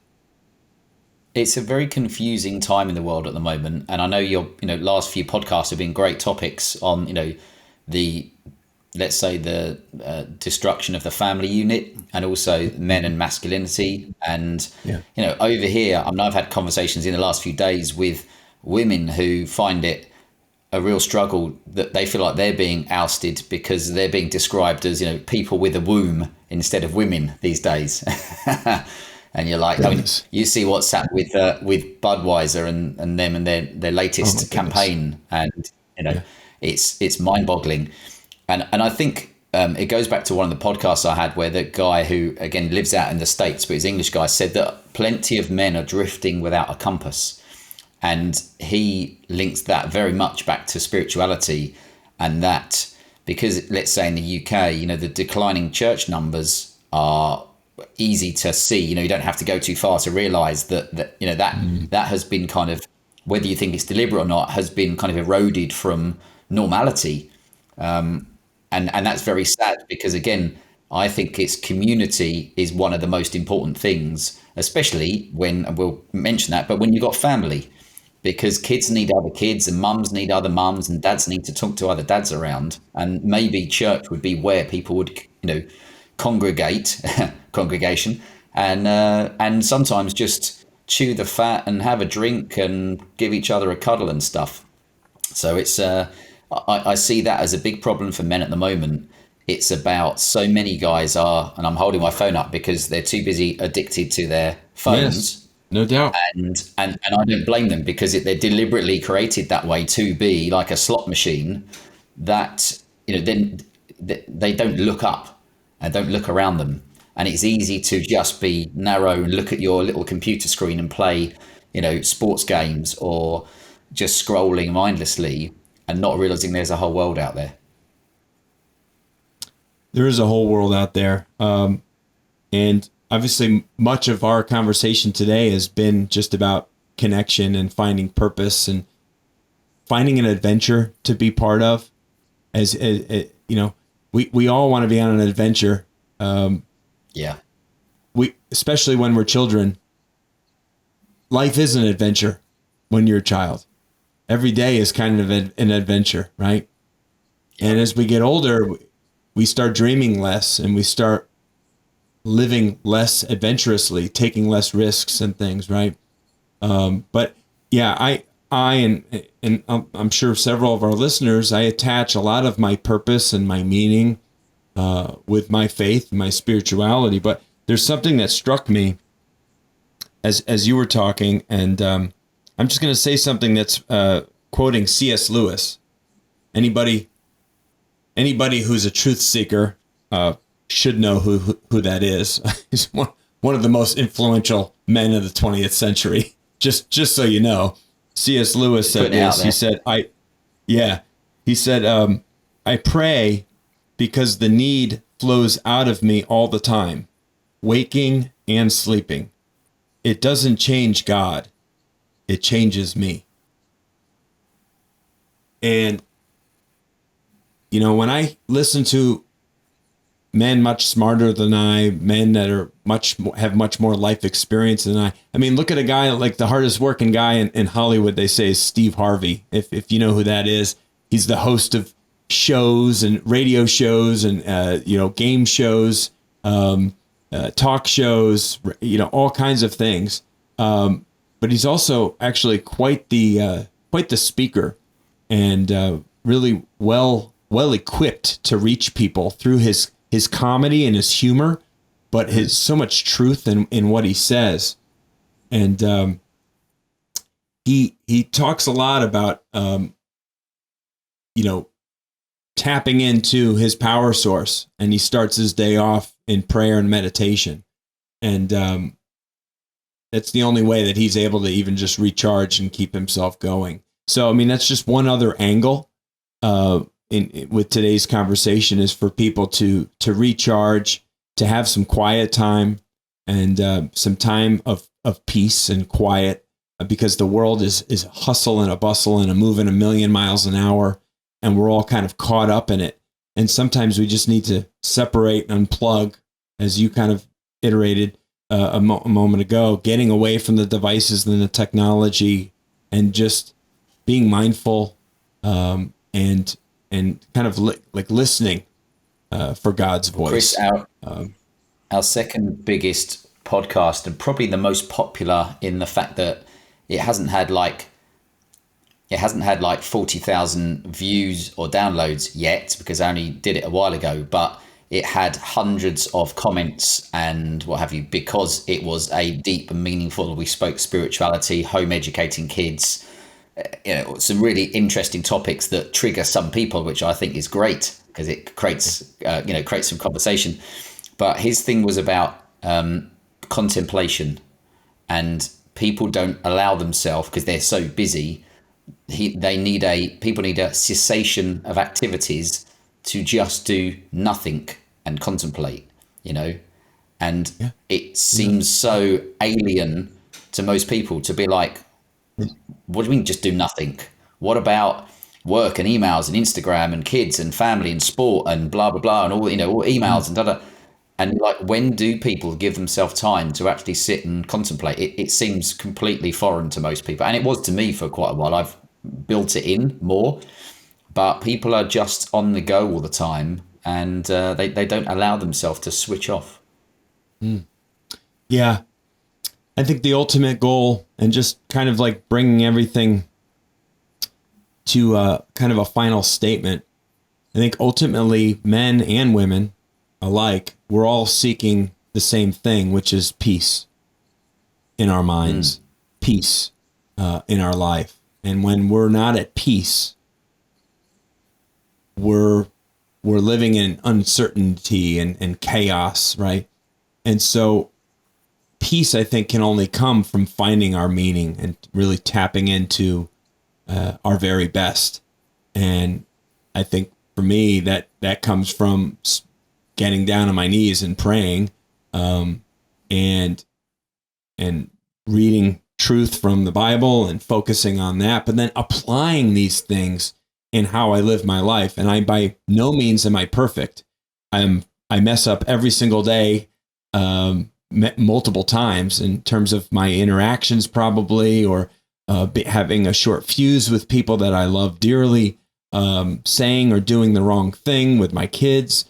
It's a very confusing time in the world at the moment, and I know your last few podcasts have been great topics on the let's say the destruction of the family unit, and also men and masculinity. And over here, I mean, I've had conversations in the last few days with women who find it a real struggle, that they feel like they're being ousted because they're being described as people with a womb instead of women these days. And you're like, I mean, you see what's happened with Budweiser and them and their latest campaign, and it's mind-boggling. And I think it goes back to one of the podcasts I had, where the guy who again lives out in the States, but he's an English guy, said that plenty of men are drifting without a compass, and he links that very much back to spirituality, and that because let's say in the UK, the declining church numbers are easy to see. You don't have to go too far to realize that has been kind of, whether you think it's deliberate or not, has been kind of eroded from normality. And that's very sad, because again, I think it's community is one of the most important things, especially when, and we'll mention that, but when you've got family, because kids need other kids and mums need other mums and dads need to talk to other dads around. And maybe church would be where people would, congregation and sometimes just chew the fat and have a drink and give each other a cuddle and stuff. So it's I see that as a big problem for men at the moment. It's about, so many guys are, and I'm holding my phone up because they're too busy addicted to their phones. Yes, no doubt. And I don't blame them, because they're deliberately created that way to be like a slot machine, that then they don't look up and don't look around them. And it's easy to just be narrow and look at your little computer screen and play, sports games, or just scrolling mindlessly and not realizing there's a whole world out there. There is a whole world out there. And obviously much of our conversation today has been just about connection and finding purpose and finding an adventure to be part of. As we all want to be on an adventure. We, especially when we're children, life is an adventure when you're a child. Every day is kind of an adventure, right? And as we get older, we start dreaming less and we start living less adventurously, taking less risks and things, right? But yeah, I and I'm sure several of our listeners, I attach a lot of my purpose and my meaning with my faith, my spirituality. But there's something that struck me as you were talking, and I'm just going to say something that's quoting C.S. Lewis. Anybody who's a truth seeker should know who that is. He's one of the most influential men of the 20th century. Just so you know, C.S. Lewis said this. He said, I pray because the need flows out of me all the time, waking and sleeping. It doesn't change God. It changes me. And, when I listen to men much smarter than I, men that are have much more life experience than I mean, look at a guy like the hardest working guy in Hollywood, they say, is Steve Harvey. If you know who that is, he's the host of shows and radio shows and, game shows, talk shows, all kinds of things. But he's also actually quite the speaker, and really well equipped to reach people through his comedy and his humor, but his so much truth in what he says. And he talks a lot about tapping into his power source, and he starts his day off in prayer and meditation. And That's the only way that he's able to even just recharge and keep himself going. So, I mean, that's just one other angle with today's conversation, is for people to recharge, to have some quiet time and some time of peace and quiet, because the world is a hustle and a bustle and a moving a million miles an hour, and we're all kind of caught up in it. And sometimes we just need to separate and unplug, as you kind of iterated a moment ago, getting away from the devices and the technology, and just being mindful and kind of like listening for God's voice. Chris, our second biggest podcast, and probably the most popular in the fact that it hasn't had like 40,000 views or downloads yet, because I only did it a while ago, but it had hundreds of comments and what have you, because it was a deep and meaningful. We spoke spirituality, home educating kids, some really interesting topics that trigger some people, which I think is great because it creates some conversation. But his thing was about contemplation, and people don't allow themselves, because they're so busy. People need a cessation of activities to just do nothing and contemplate, and it seems so alien to most people to be like, what do you mean just do nothing? What about work and emails and Instagram and kids and family and sport and blah blah blah and all emails and da da? And like, when do people give themselves time to actually sit and contemplate? It seems completely foreign to most people, and it was to me for quite a while. I've built it in more, but people are just on the go all the time, and they don't allow themselves to switch off. Yeah. I think the ultimate goal, and just kind of like bringing everything to kind of a final statement, I think ultimately men and women alike, we're all seeking the same thing, which is peace in our minds, peace in our life. And when we're not at peace, we're living in uncertainty and chaos, right? And so peace, I think, can only come from finding our meaning and really tapping into our very best. And I think for me, that comes from getting down on my knees and praying, and reading truth from the Bible and focusing on that, but then applying these things in how I live my life. And I, by no means am I perfect. I mess up every single day, multiple times in terms of my interactions, probably, or having a short fuse with people that I love dearly, saying or doing the wrong thing with my kids.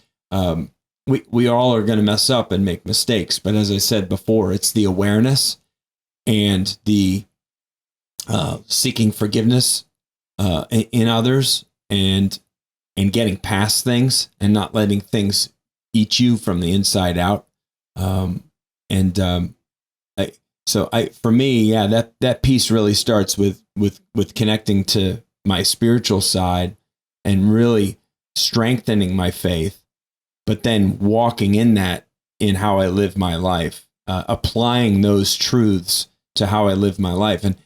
We all are going to mess up and make mistakes. But as I said before, it's the awareness and the seeking forgiveness in others, and getting past things and not letting things eat you from the inside out. For me, yeah, that piece really starts with connecting to my spiritual side and really strengthening my faith, but then walking in that in how I live my life, applying those truths to how I live my life. And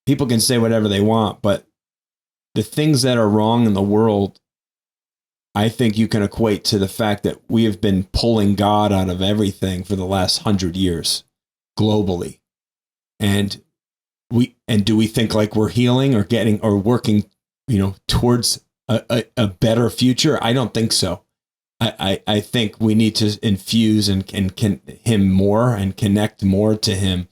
people can say whatever they want, but the things that are wrong in the world, I think you can equate to the fact that we have been pulling God out of everything for the last 100 years globally. And do we think like we're healing or getting or working, towards a better future? I don't think so. I think we need to infuse and him more and connect more to him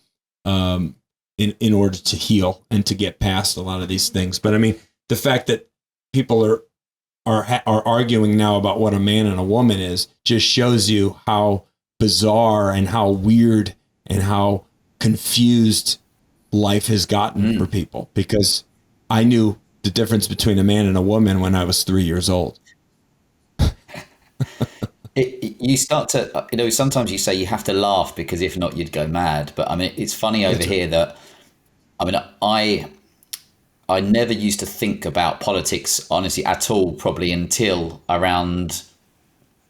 in order to heal and to get past a lot of these things. But I mean, the fact that people are arguing now about what a man and a woman is just shows you how bizarre and how weird and how confused life has gotten for people, because I knew the difference between a man and a woman when I was 3 years old. You start to, sometimes you say you have to laugh because if not, you'd go mad. But I mean, it's funny over here that, I never used to think about politics, honestly, at all, probably until around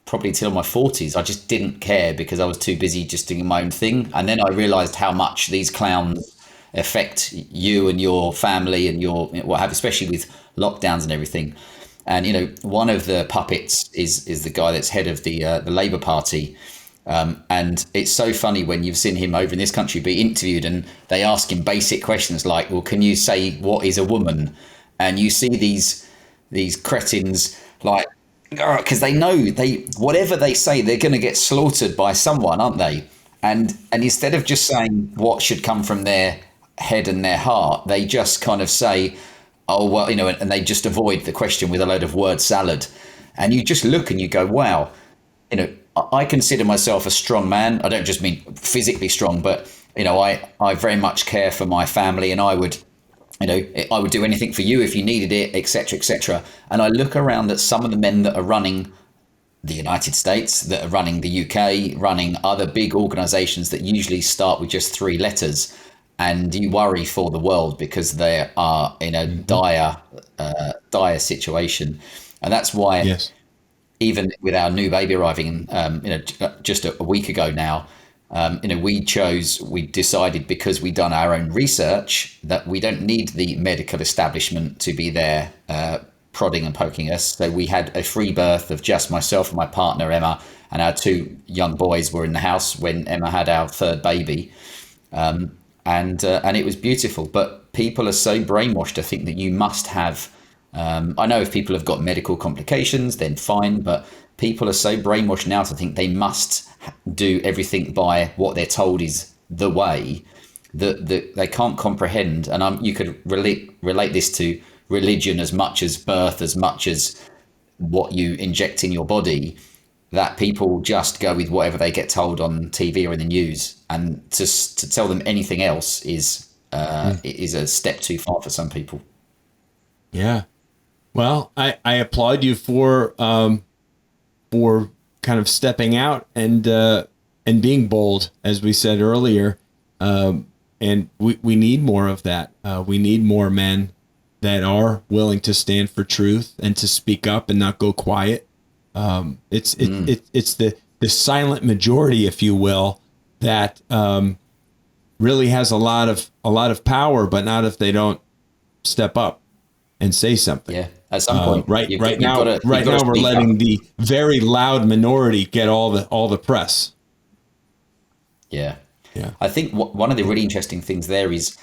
probably till my 40s. I just didn't care because I was too busy just doing my own thing. And then I realized how much these clowns affect you and your family and your what have, especially with lockdowns and everything. And one of the puppets is the guy that's head of the Labour Party. And it's so funny when you've seen him over in this country be interviewed and they ask him basic questions like, well, can you say what is a woman? And you see these cretins like, because they know whatever they say, they're going to get slaughtered by someone, aren't they? And instead of just saying what should come from their head and their heart, they just kind of say, oh, well, and they just avoid the question with a load of word salad. And you just look and you go, wow, I consider myself a strong man. I don't just mean physically strong, but I very much care for my family, and I would do anything for you if you needed it, etc., etc. And I look around at some of the men that are running the United States, that are running the UK, running other big organizations that usually start with just 3 letters, and you worry for the world because they are in a dire situation. And that's why, Yes. even with our new baby arriving, just a week ago now, we decided, because we'd done our own research, that we don't need the medical establishment to be there prodding and poking us. So we had a free birth of just myself and my partner Emma, and our 2 young boys were in the house when Emma had our 3rd baby, and it was beautiful. But people are so brainwashed to think that you must have. I know if people have got medical complications, then fine, but people are so brainwashed now to think they must do everything by what they're told is the way, that they can't comprehend. And you could relate this to religion as much as birth, as much as what you inject in your body, that people just go with whatever they get told on TV or in the news, and to tell them anything else is a step too far for some people. Yeah. Well, I applaud you for kind of stepping out and being bold, as we said earlier. And we need more of that. We need more men that are willing to stand for truth and to speak up and not go quiet. It's the silent majority, if you will, that really has a lot of power, but not if they don't step up and say something. Yeah, at some point, right now we're letting the very loud minority get all the press. Yeah. Yeah. I think one of the really interesting things there is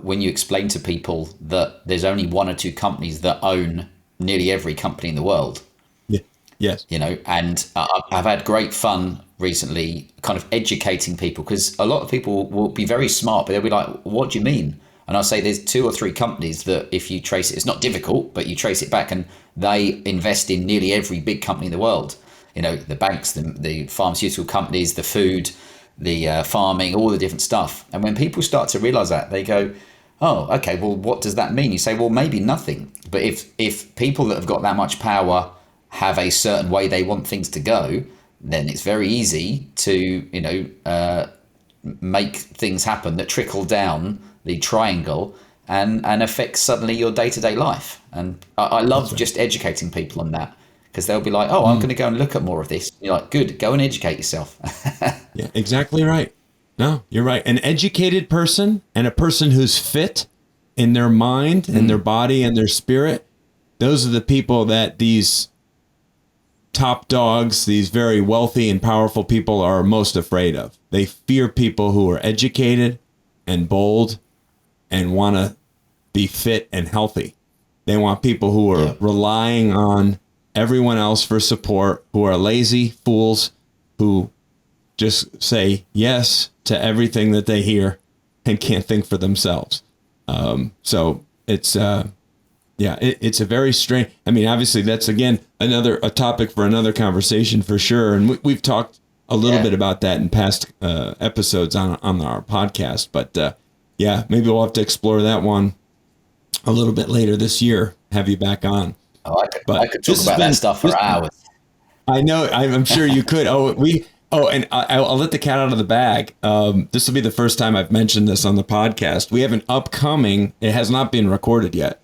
when you explain to people that there's only 1 or 2 companies that own nearly every company in the world. Yeah. Yes. And I've had great fun recently kind of educating people, because a lot of people will be very smart, but they'll be like, what do you mean? And I'll say there's 2 or 3 companies that if you trace it, it's not difficult, but you trace it back and they invest in nearly every big company in the world. The banks, the pharmaceutical companies, the food, the farming, all the different stuff. And when people start to realize that, they go, oh, okay, well, what does that mean? You say, well, maybe nothing. But if people that have got that much power have a certain way they want things to go, then it's very easy to, make things happen that trickle down the triangle and affect suddenly your day-to-day life. And I love just educating people on that, because they'll be like, oh, I'm going to go and look at more of this. You're like, good, go and educate yourself. Yeah, exactly right. No, you're right. An educated person and a person who's fit in their mind and their body and their spirit, those are the people that these top dogs, these very wealthy and powerful people, are most afraid of. They fear people who are educated and bold and want to be fit and healthy. They want people who are relying on everyone else for support, who are lazy fools, who just say yes to everything that they hear and can't think for themselves. So it's it's a very strange. I mean, obviously, that's again a topic for another conversation for sure, and we've talked a little bit about that in past episodes on our podcast. But maybe we'll have to explore that one a little bit later this year. Have you back on? Oh, I could talk about that stuff for hours. I know. I'm sure you could. And I'll let the cat out of the bag. This will be the first time I've mentioned this on the podcast. We have an upcoming. It has not been recorded yet.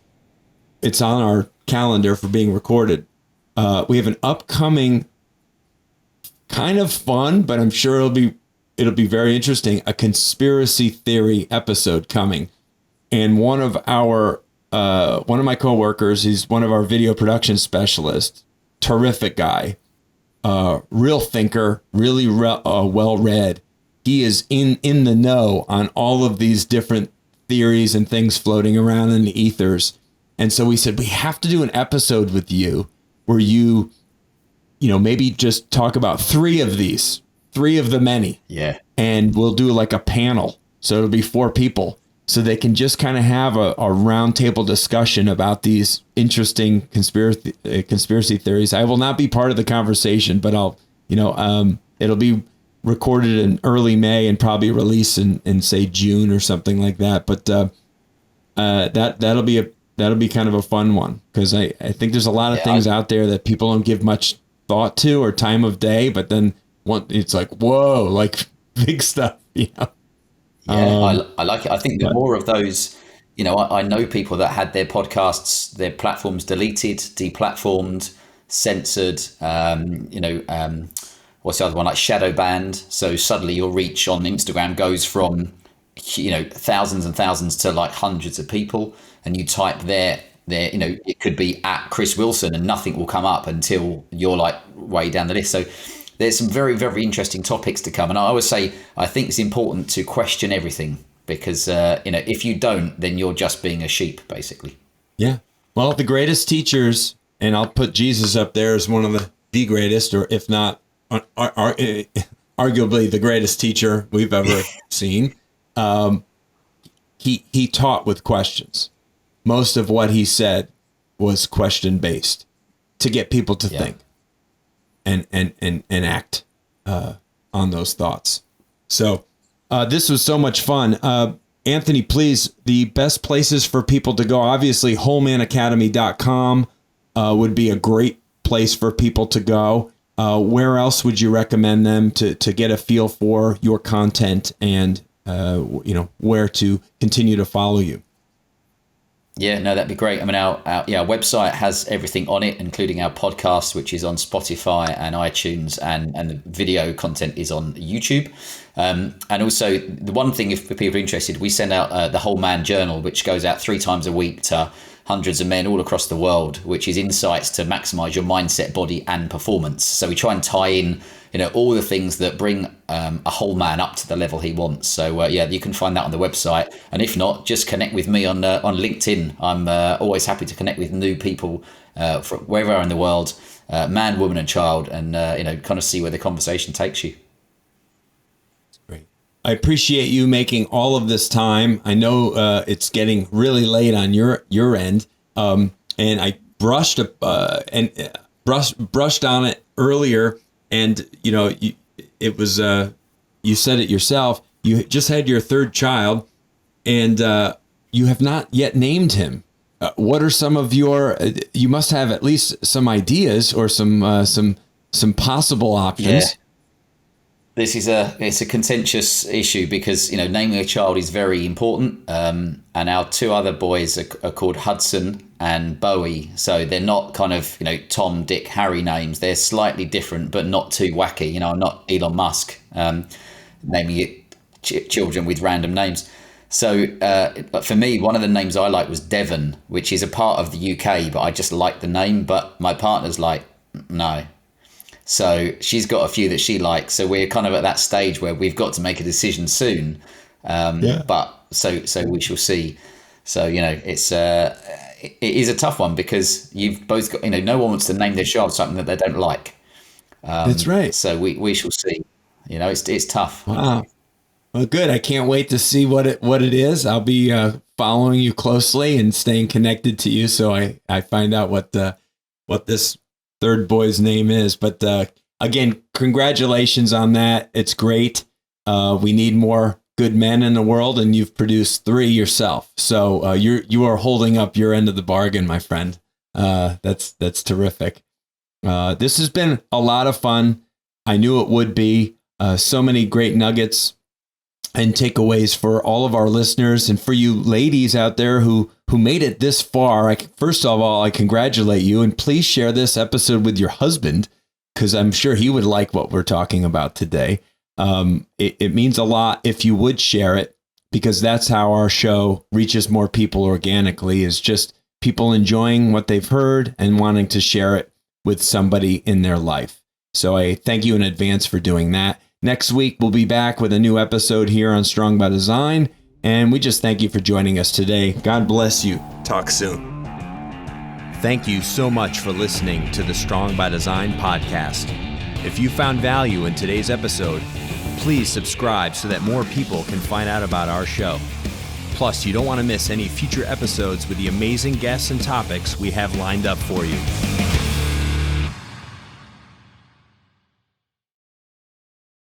It's on our calendar for being recorded. We have an upcoming kind of fun, but I'm sure it'll be very interesting. A conspiracy theory episode coming, and one of my coworkers, he's one of our video production specialists, terrific guy, real thinker, really well read. He is in the know on all of these different theories and things floating around in the ethers. And so we said, we have to do an episode with you where you maybe just talk about three of the many. Yeah. And we'll do like a panel. So it'll be 4 people. So they can just kind of have a roundtable discussion about these interesting conspiracy theories. I will not be part of the conversation, but it'll be recorded in early May and probably released in say June or something like that. But that'll be kind of a fun one, because I think there's a lot of things out there that people don't give much thought to or time of day, but then it's like, whoa, like big stuff, Yeah, I like it. I think the more of those, I know people that had their podcasts, their platforms deleted, deplatformed, censored, what's the other one, like shadow banned. So suddenly your reach on Instagram goes from, thousands and thousands to like hundreds of people. And you type there, it could be at Chris Wilson and nothing will come up until you're like way down the list. So there's some very, very interesting topics to come. And I always say, I think it's important to question everything, because, if you don't, then you're just being a sheep, basically. Yeah. Well, the greatest teachers, and I'll put Jesus up there as one of the greatest, or if not, arguably the greatest teacher we've ever seen. He taught with questions. Most of what he said was question based to get people to think and act on those thoughts. So this was so much fun. Anthony, please, the best places for people to go, obviously wholemanacademy.com would be a great place for people to go. Where else would you recommend them to get a feel for your content and where to continue to follow you? Yeah, no, that'd be great. I mean, our website has everything on it, including our podcast, which is on Spotify and iTunes, and the video content is on YouTube. And also, the one thing, if people are interested, we send out the Whole Man Journal, which goes out 3 times a week to hundreds of men all across the world, which is insights to maximize your mindset, body, and performance. So we try and tie in, all the things that bring a whole man up to the level he wants. So you can find that on the website. And if not, just connect with me on LinkedIn. I'm always happy to connect with new people from wherever in the world, man, woman, and child, and kind of see where the conversation takes you. Great. I appreciate you making all of this time. I know it's getting really late on your end, and I brushed on it earlier. And, it was, you said it yourself, you just had your 3rd child, and you have not yet named him. What are some of you must have at least some ideas or some possible options. Yeah. This is it's a contentious issue because, naming a child is very important. And our 2 other boys are called Hudson and Bowie. So they're not kind of, Tom, Dick, Harry names. They're slightly different, but not too wacky. I'm not Elon Musk naming it children with random names. So but for me, one of the names I like was Devon, which is a part of the UK, but I just like the name. But my partner's like, no. So she's got a few that she likes. So we're kind of at that stage where we've got to make a decision soon. But so we shall see. So, it is a tough one because you've both got, no one wants to name their child something that they don't like. That's right. So we shall see. It's tough. Wow. Well, good. I can't wait to see what it is. I'll be following you closely and staying connected to you, so I find out what this 3rd boy's name is. But again, congratulations on that. It's great. We need more good men in the world, and you've produced 3 yourself. So you are holding up your end of the bargain, my friend. That's terrific. This has been a lot of fun. I knew it would be. So many great nuggets and takeaways for all of our listeners, and for you ladies out there who made it this far. First of all, I congratulate you, and please share this episode with your husband because I'm sure he would like what we're talking about today. It means a lot if you would share it, because that's how our show reaches more people organically, is just people enjoying what they've heard and wanting to share it with somebody in their life. So I thank you in advance for doing that. Next week, we'll be back with a new episode here on Strong by Design. And we just thank you for joining us today. God bless you. Talk soon. Thank you so much for listening to the Strong by Design podcast. If you found value in today's episode, please subscribe so that more people can find out about our show. Plus, you don't want to miss any future episodes with the amazing guests and topics we have lined up for you.